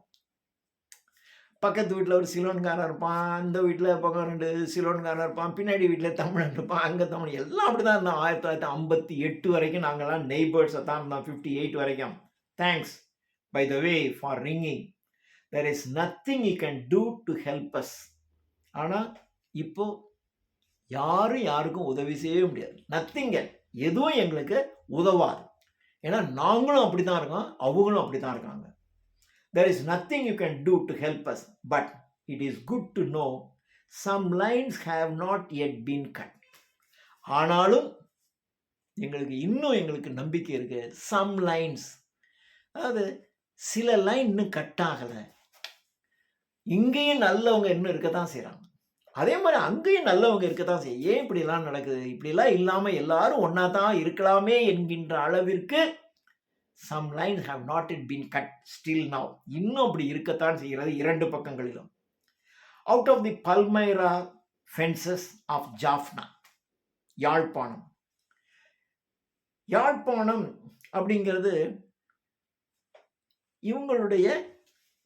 பக்கத்து வீட்டில் ஒரு சிலோன்காரன் இருப்பான், அந்த வீட்டில் பக்கம் 2 சிலோன்காரன் இருப்பான், பின்னாடி வீட்டில் தமிழன் இருப்பான், அங்கே தமிழ், எல்லாம் அப்படி தான் இருந்தோம். 1958 வரைக்கும் நாங்கள்லாம் நெய்பர்ஸை தான் இருந்தோம். 58 வரைக்கும். Thanks by the way for ringing. There is nothing you can do to help us. ஆனால் இப்போ யாரும் யாருக்கும் உதவி செய்யவே முடியாது. நத்திங்க, எதுவும் எங்களுக்கு உதவாது. ஏன்னா நாங்களும் அப்படி தான் இருக்கோம், அவங்களும் அப்படி தான் இருக்காங்க. There is nothing you can do to help us, but it is good to know some lines have not yet been cut. ஆனாலும் எங்களுக்கு நம்பிக்கை இருக்கு. some lines, அதாவது சில லைன் இன்னும் கட் ஆகலை. இங்கேயும் நல்லவங்க இன்னும் இருக்கத்தான் செய்கிறாங்க, அதே மாதிரி அங்கேயும் நல்லவங்க இருக்கத்தான் செய்யும். ஏன் இப்படிலாம் நடக்குது? இப்படிலாம் இல்லாமல் எல்லாரும் ஒன்றா தான் இருக்கலாமே என்கின்ற அளவிற்கு some lines have not yet been cut still now. இன்னும் அப்படி இருக்கத்தான் செய்கிறது இரண்டு பக்கங்களிலும். Out of the Palmyra fences of Jaffna, Yazhpanam அப்படிங்கிறது இவங்களுடைய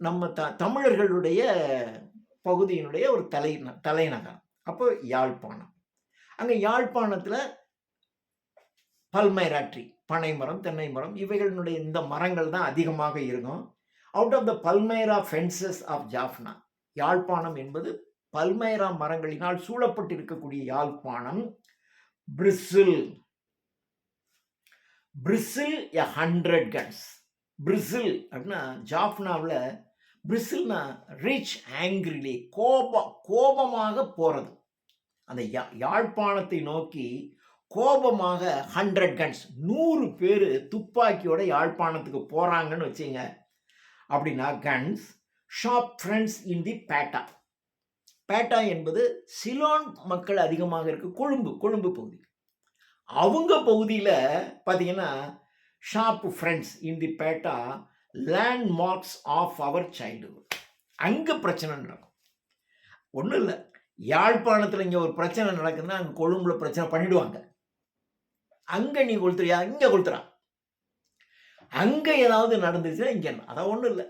நம்ம தமிழர்களுடைய பகுதியினுடைய ஒரு தலைநகரம். அப்போ யாழ்ப்பாணம். அங்கே யாழ்ப்பாணத்தில் பல்மைரா ட்ரீ, பனை மரம், தென்னை மரம், இவைகளினுடைய இந்த மரங்கள் தான் அதிகமாக இருக்கும். Out of the palmyra fences of Jaffna, Yazhpanam என்பது பல்மைரா மரங்களினால் சூழப்பட்டிருக்கக்கூடிய யாழ்ப்பாணம். பிரிசில் 100 guns. பிரிசில் அப்படின்னா ஜாஃப்னாவில் பிரிசில்னா ரிச் ஆங்கிரிலி, கோபமாக போகிறது. அந்த யாழ்ப்பாணத்தை நோக்கி கோபமாக 100 கன்ஸ், 100 பேர் துப்பாக்கியோட யாழ்ப்பாணத்துக்கு போறாங்கன்னு வச்சுங்க. அப்படின்னா guns shop friends in the பேட்டா. பேட்டா என்பது சிலோன் மக்கள் அதிகமாக இருக்கு கொழும்பு பகுதி. அவங்க பகுதியில் பார்த்தீங்கன்னா shop friends in the batta landmarks of our childhood. அங்கே பிரச்சனை நடக்கும். ஒன்றும் இல்லை, யாழ்ப்பாணத்தில் இங்கே ஒரு பிரச்சனை நடக்குதுன்னா அங்கே கொழும்புல பிரச்சனை பண்ணிடுவாங்க. அங்கே நீ கொளுத்துறியா, இங்கே கொளுத்துறா. அங்கே ஏதாவது நடந்துச்சுன்னா இங்கே அதான் ஒன்றும் இல்லை.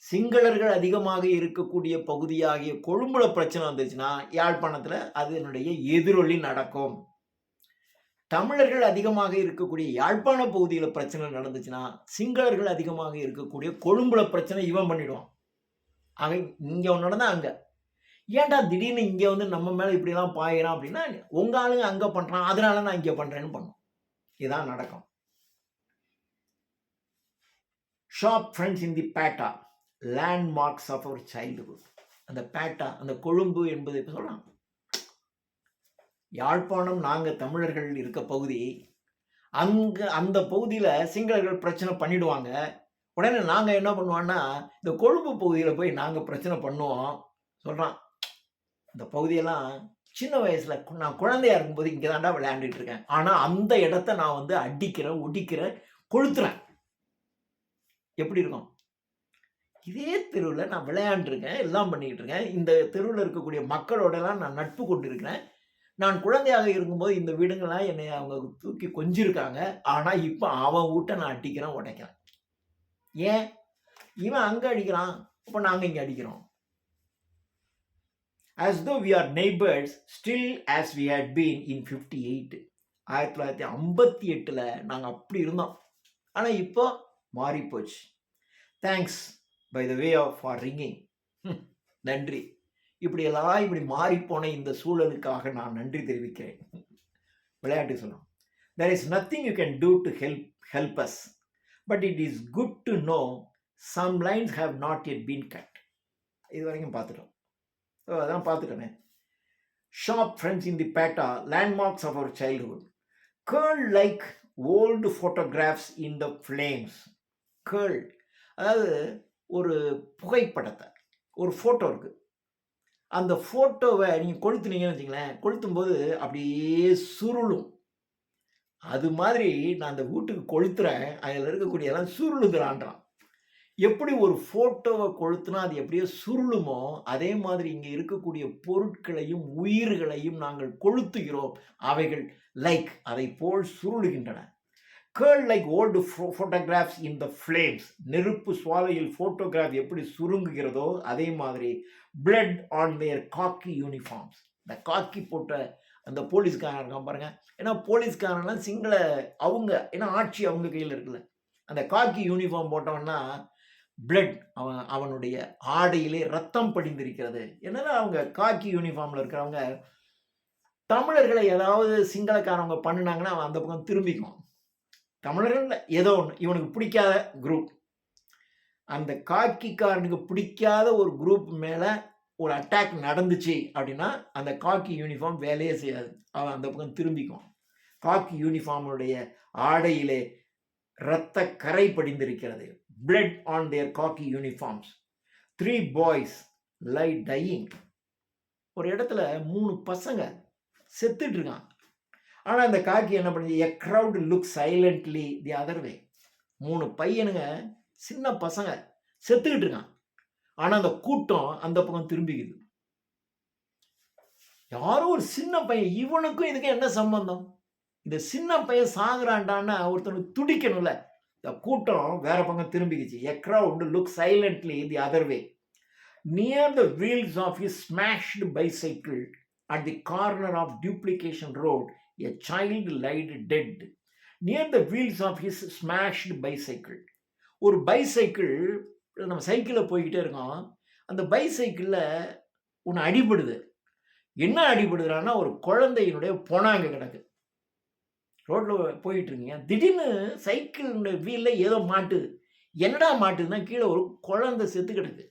சிங்களர்கள் அதிகமாக இருக்கக்கூடிய பகுதியாகிய கொழும்புல பிரச்சனை வந்துச்சுன்னா யாழ்ப்பாணத்தில் அதனுடைய எதிரொலி நடக்கும். தமிழர்கள் அதிகமாக இருக்கக்கூடிய யாழ்ப்பாண பகுதியில் பிரச்சனை நடந்துச்சுன்னா சிங்களர்கள் அதிகமாக இருக்கக்கூடிய கொழும்புல பிரச்சனை இவன் பண்ணிடுவான். அவன் இங்கே ஒன்று நடந்தா அங்கே ஏன்டா திடீர்னு இங்கே வந்து நம்ம மேலே இப்படிலாம் பாயிறான் அப்படின்னா, உங்கள் ஆளுங்க அங்கே பண்ணுறான் அதனால நான் இங்கே பண்ணுறேன்னு பண்ணும். இதுதான் நடக்கும். Shop friends in the batta landmarks of our childhood. அந்த பேட்டா, அந்த கொழும்பு என்பது இப்போ சொல்லலாம். யாழ்ப்பாணம் நாங்கள் தமிழர்கள் இருக்க பகுதி. அங்கே அந்த பகுதியில் சிங்களர்கள் பிரச்சனை பண்ணிடுவாங்க. உடனே நாங்கள் என்ன பண்ணுவோன்னா இந்த கொழும்பு பகுதியில் போய் நாங்கள் பிரச்சனை பண்ணுவோம் சொல்கிறான். இந்த பகுதியெல்லாம் சின்ன வயசில் நான் குழந்தையா இருக்கும்போது இங்கே தாண்டா விளையாண்டுட்டு இருக்கேன். ஆனால் அந்த இடத்த நான் வந்து அடிக்கிறேன், ஒடிக்கிறேன், கொளுத்துறேன். எப்படி இருக்கும்? இதே தெருவில் நான் விளையாண்டுருக்கேன், எல்லாம் பண்ணிக்கிட்டு இருக்கேன். இந்த தெருவில் இருக்கக்கூடிய மக்களோடலாம் நான் நட்பு கொண்டு இருக்கிறேன். நான் குழந்தையாக இருக்கும்போது இந்த வீடுங்கள்லாம் என்னை அவங்க தூக்கி கொஞ்சிருக்காங்க. ஆனால் இப்போ அவன் வீட்டை நான் அடிக்கிறேன், உடைக்கிறேன். ஏன்? இவன் அங்கே அடிக்கிறான், இப்போ நாங்கள் இங்கே அடிக்கிறோம். As though we are neighbors still as we had been in 58. 1958 நாங்கள் அப்படி இருந்தோம். ஆனால் இப்போ மாறி போச்சு. Thanks by the way of for ringing. நன்றி. இப்படி மாறிப்போன இந்த சூழலுக்காக நான் நன்றி தெரிவிக்கிறேன். விளையாட்டு சொல்லணும். There is nothing you can do to help us, but it is good to know some lines have not yet been cut. இது வரைக்கும் பார்த்துட்டோம். அதான் பார்த்துட்டோமே. Shop friends in the batta landmarks of our childhood. Girl like old photographs in the flames. Girl அதாவது ஒரு புகைப்படத்தை, ஒரு photo இருக்குது. அந்த ஃபோட்டோவை நீங்கள் கொளுத்துனீங்கன்னு வச்சுங்களேன், கொளுத்தும்போது அப்படியே சுருளும். அது மாதிரி நான் அந்த வீட்டுக்கு கொளுத்துறேன், அதில் இருக்கக்கூடிய எல்லாம் சுருளுகிறான்றான். எப்படி ஒரு ஃபோட்டோவை கொளுத்துனா அது எப்படியோ சுருளுமோ அதே மாதிரி இங்கே இருக்கக்கூடிய பொருட்களையும் உயிர்களையும் நாங்கள் கொளுத்துகிறோம். அவைகள் லைக் அதை போல் சுருளுகின்றன. Curl like old photographs in the flames. நெருப்பு சுவாலையில் ஃபோட்டோகிராஃப் எப்படி சுருங்குகிறதோ அதே மாதிரி blood on their khaki uniforms. இந்த காக்கி போட்ட அந்த போலீஸ்காரன் இருக்கான் பாருங்க. ஏன்னா போலீஸ்காரன்லாம் சிங்கள அவங்க, ஏன்னா ஆட்சி அவங்க கையில் இருக்குல்ல. அந்த காக்கி யூனிஃபார்ம் போட்டவன்னா பிளட் அவனுடைய ஆடையிலே ரத்தம் படிந்திருக்கிறது. என்னன்னா அவங்க காக்கி யூனிஃபார்மில் இருக்கிறவங்க தமிழர்களை ஏதாவது சிங்களக்காரவங்க பண்ணினாங்கன்னா அவன் அந்த பக்கம் திரும்பிக்கும். தமிழர்கள் ஏதோ ஒன்று இவனுக்கு பிடிக்காத குரூப், அந்த காக்கிக்காரனுக்கு பிடிக்காத ஒரு குரூப் மேலே ஒரு அட்டாக் நடந்துச்சு அப்படின்னா அந்த காக்கி யூனிஃபார்ம் வேலையே செய்யாது, அவன் அந்த பக்கம் திரும்பிக்கும். காக்கி யூனிஃபார்முடைய ஆடையிலே இரத்த கரை படிந்திருக்கிறது. blood on their khaki uniforms. 3 boys lie dying. ஒரு இடத்துல 3 பசங்க செத்துட்டு இருக்கான். ஆனால் அந்த காக்கி என்ன பண்ணுது? a crowd looks silently the other way. 3 பையனுங்க சின்ன பசங்க செத்துக்கிட்டு இருக்கான். ஆனால் அந்த கூட்டம் அந்த பக்கம் திரும்பிக்குது. யாரோ ஒரு சின்ன பையன், இவனுக்கும் இதுக்கு என்ன சம்பந்தம்? இந்த சின்ன பையன் சாகுறான்டான்னா ஒருத்தனுக்கு துடிக்கணும்ல. இந்த கூட்டம் வேற பக்கம் திரும்பிக்கிச்சு. A crowd looks silently the other way. Near the wheels of his smashed bicycle at the corner of Duplication Road, a child lied dead. Near the wheels of his smashed bicycle. ஒரு bicycle, நம்ம சைக்கிளில் போய்கிட்டே இருக்கோம், அந்த பைசைக்கிளில் ஒன்று அடிபடுது. என்ன அடிபடுதுறான்னா ஒரு குழந்தையினுடைய பொணாங்க கிடக்கு. ரோட்டில் போயிட்டு இருக்கீங்க, திடீர்னு சைக்கிளுடைய வீலில் ஏதோ மாட்டுது. என்னடா மாட்டுதுன்னா கீழே ஒரு குழந்தை செத்து கிடக்கு.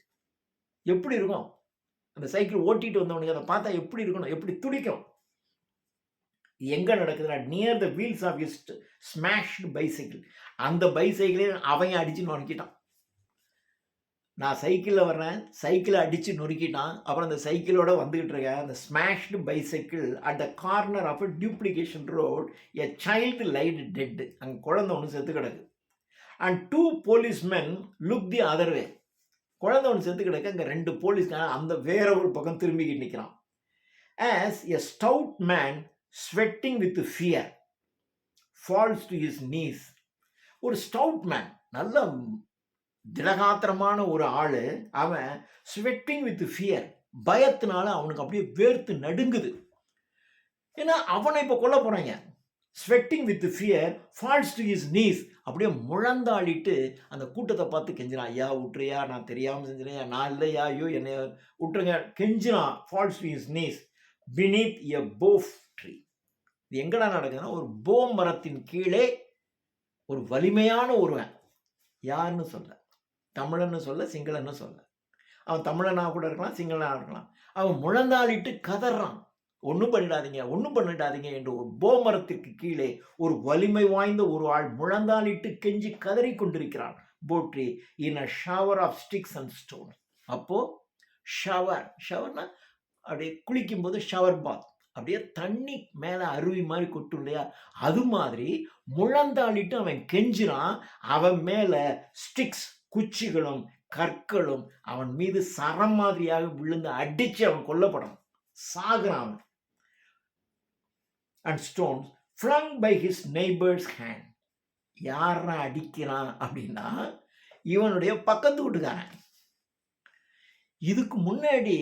எப்படி இருக்கும்? அந்த சைக்கிள் ஓட்டிட்டு வந்தவனுக்கு அதை பார்த்தா எப்படி இருக்கணும்? எப்படி துடிக்கும்? எங்க நடக்குதுன்னா, near the wheels of his smashed bicycle. அந்த பைசைக்கிளே அவன் அடிச்சு நொறுக்கிட்டான். நான் சைக்கிள்ல வர்றேன், சைக்கிள அடிச்சு நொறுக்கிட்டான். அப்புறம் அந்த சைக்கிளோட வந்துகிட்டு இருக்கேன். அந்த smashed bicycle at the corner of a duplication road, a child lied dead. அங்க குழந்தை ஒண்ணு செத்து கிடக்கு. And 2 policemen look the other way. குழந்தை ஒண்ணு செத்து கிடக்கு. அங்க 2 போலீஸ்காரன் அந்த வேற ஒரு பக்கம் திரும்பிக்கிட்டு நிக்கிறான். As a stout man sweating with fear falls to his knees. ஒரு ஸ்டவுட் மேன், நல்ல திடகாத்திரமான ஒரு ஆளு, அவன் ஸ்வெட்டிங் வித் ஃபியர், பயத்தினால அவனுக்கு அப்படியே வேர்த்து நடுங்குது. ஏன்னா அவனை இப்ப கொல்ல போறாங்க. Sweating with fear falls to his knees. அப்படியே முழந்தாளிட்டு அந்த கூட்டத்தை பார்த்து கெஞ்சினான். ஐயா விட்டுறியா, நான் தெரியாம செஞ்சேன், நான் இல்லையா, ஐயோ என்னை விட்டுருங்க, கெஞ்சினான். Falls to his knees beneath a bow tree. இது எங்கடா நடக்குதுன்னா, ஒரு போ மரத்தின் கீழே ஒரு வலிமையான ஒருவன், யாருன்னு சொல்ல, தமிழன்னு சொல்ல, சிங்களன்னு சொல்ல, அவன் தமிழனா கூட இருக்கலாம், சிங்களனா இருக்கலாம், அவன் முழந்தாளிட்டு கதறான். ஒன்றும் பண்ணிடாதீங்க, ஒன்றும் பண்ணிடாதீங்க என்று ஒரு போ மரத்திற்கு கீழே ஒரு வலிமை வாய்ந்த ஒரு ஆள் முழந்தாளிட்டு கெஞ்சி கதறி கொண்டிருக்கிறான். Poetry in a shower of sticks and stone. அப்போ ஷவர்னா அப்படியே குளிக்கும் போது ஷவர் பாத், அப்படியே தண்ணி மேல அருவி மாதிரி கொட்டும் இல்லையா, அது மாதிரி முழந்தாளிட்டு அவன் கெஞ்சினான். அவன் மேல ஸ்டிக்ஸ், குச்சிகளும் கற்களும் அவன் மீது சரம் மாதிரியாக விழுந்து அடிச்சு அவன் கொல்லப்படணும், சாகுறான். And stones flung by his neighbor's hand. யாரா அடிக்கிறான் அப்படின்னா, இவனுடைய பக்கத்து வீட்டுக்காரன். இதுக்கு முன்னாடி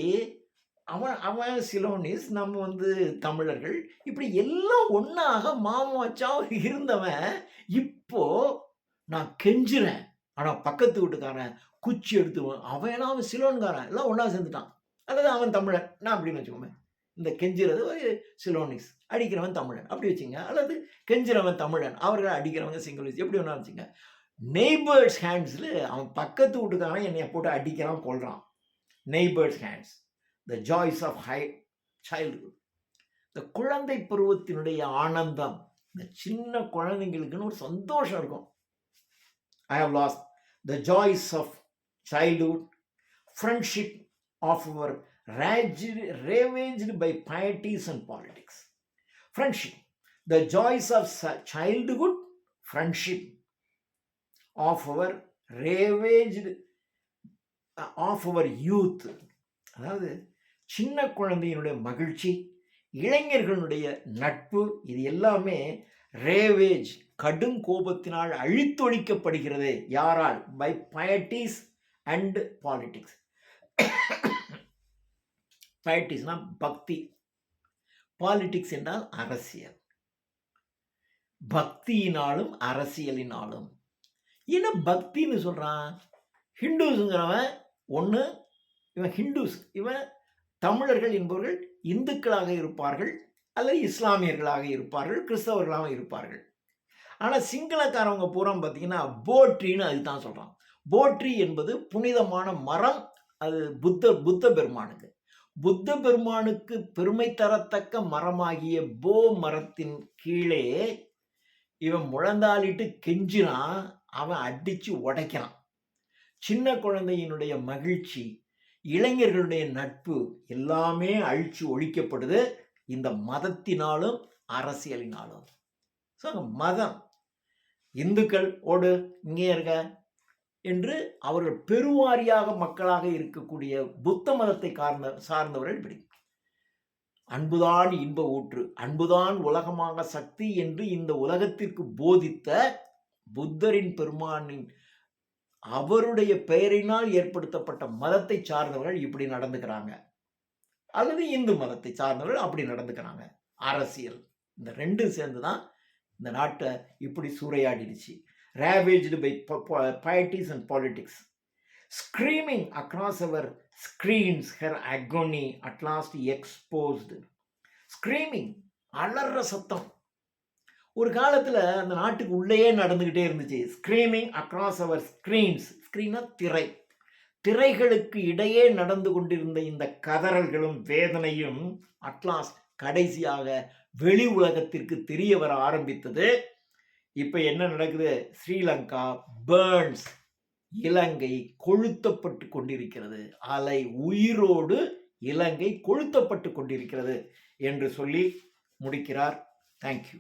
அவன் சிலோனிஸ், நம்ம தமிழர்கள், இப்படி எல்லாம் ஒன்னாக மாமாச்சா இருந்தவன், இப்போ நான் கெஞ்சுறேன், ஆனா பக்கத்து வீட்டுக்காரன் குச்சி எடுத்துவன், அவன் சிலோன்காரன், எல்லாம் ஒன்னா சேர்ந்துட்டான். அல்லது அவன் தமிழன், நான் அப்படின்னு வச்சுக்கோமே. இந்த கெஞ்சுறது ஒரு சிலோனிஸ், அடிக்கிறவன் தமிழன் அப்படி வச்சுங்க. அல்லது கெஞ்சுறவன் தமிழன், அவர்கள் அடிக்கிறவங்க சிங்களீஸ், எப்படி வேணா வச்சுங்க. நெய்பர்ஸ் ஹேண்ட்ஸ்ல அவன் பக்கத்து வீட்டுக்காரன் என்னைய போட்டு அடிக்கிறான், கொள்றான். Neighbours hands, the joys of high childhood. இந்த குழந்தை பருவத்தினுடைய ஆனந்தம், இந்த சின்ன குழந்தைங்களுக்குன்னு ஒரு சந்தோஷம் இருக்கும். I have lost the joys of childhood, friendship of our ravaged by pieties and politics. Friendship, the joys of childhood, friendship of our ravaged of our youth. அதாவது சின்ன குழந்தையினுடைய மகிழ்ச்சி, இளைஞர்களுடைய நட்பு, இது எல்லாமே ரேவேஜ், கடும் கோபத்தினால் அழித்தொழிக்கப்படுகிறது. யாரால்? By pieties and politics. பைட்டிஸ்னா பக்தி, பாலிடிக்ஸ் என்றால் அரசியல். பக்தியினாலும் அரசியலினாலும். என்ன பக்தின்னு சொல்றான்? ஹிந்துஸுங்கிறவன் ஒன்று, இவன் ஹிந்துஸ், இவன் தமிழர்கள் என்பவர்கள் இந்துக்களாக இருப்பார்கள், அல்லது இஸ்லாமியர்களாக இருப்பார்கள், கிறிஸ்தவர்களாக இருப்பார்கள். ஆனால் சிங்களக்காரவங்க பூரா பார்த்தீங்கன்னா போட்ரின்னு அதுதான் சொல்கிறான். போட்ரி என்பது புனிதமான மரம். அது புத்த பெருமானுக்கு, புத்த பெருமானுக்கு பெருமை தரத்தக்க மரமாகிய போ மரத்தின் கீழே இவன் முழந்தாளிட்டு கெஞ்சினான், அவன் அடித்து உடைக்கிறான். சின்ன குழந்தையினுடைய மகிழ்ச்சி, இளைஞர்களுடைய நட்பு எல்லாமே அழிச்சு ஒழிக்கப்படுது இந்த மதத்தினாலும் அரசியலினாலும். ஸோ மதம், இந்துக்கள் ஓடு இங்கே இருக்க என்று அவர்கள் பெருவாரியாக மக்களாக இருக்கக்கூடிய புத்த மதத்தை சார்ந்தவர்கள் இப்படி அன்புதான் இன்ப ஊற்று, அன்புதான் உலகமாக சக்தி என்று இந்த உலகத்திற்கு போதித்த புத்தரின் பெருமானின் அவருடைய பெயரினால் ஏற்படுத்தப்பட்ட மதத்தை சார்ந்தவர்கள் இப்படி நடந்துக்கிறாங்க, அல்லது இந்து மதத்தை சார்ந்தவர்கள் அப்படி நடந்துக்கிறாங்க. அரசியல், இந்த ரெண்டும் சேர்ந்துதான் இந்த நாட்டை இப்படி சூறையாடிடுச்சு. ravaged by pieties and politics. Screaming across our screens, her agony at last exposed. Screaming, அலற சத்தம். ஒரு காலத்தில் அந்த நாட்டுக்கு உள்ளேயே நடந்துக்கிட்டே இருந்துச்சு. ஸ்க்ரீமிங் அக்ராஸ் அவர் ஸ்க்ரீன்ஸ். ஸ்க்ரீனா திரை, திரைகளுக்கு இடையே நடந்து கொண்டிருந்த இந்த கதறல்களும் வேதனையும் அட்லாஸ்ட் கடைசியாக வெளி உலகத்திற்கு தெரிய வர ஆரம்பித்தது. இப்ப என்ன நடக்குது? ஸ்ரீலங்கா பர்ன்ஸ், இலங்கை கொளுத்தப்பட்டு கொண்டிருக்கிறது. அலை உயிரோடு இலங்கை கொளுத்தப்பட்டு கொண்டிருக்கிறது என்று சொல்லி முடிக்கிறார். தேங்க்யூ.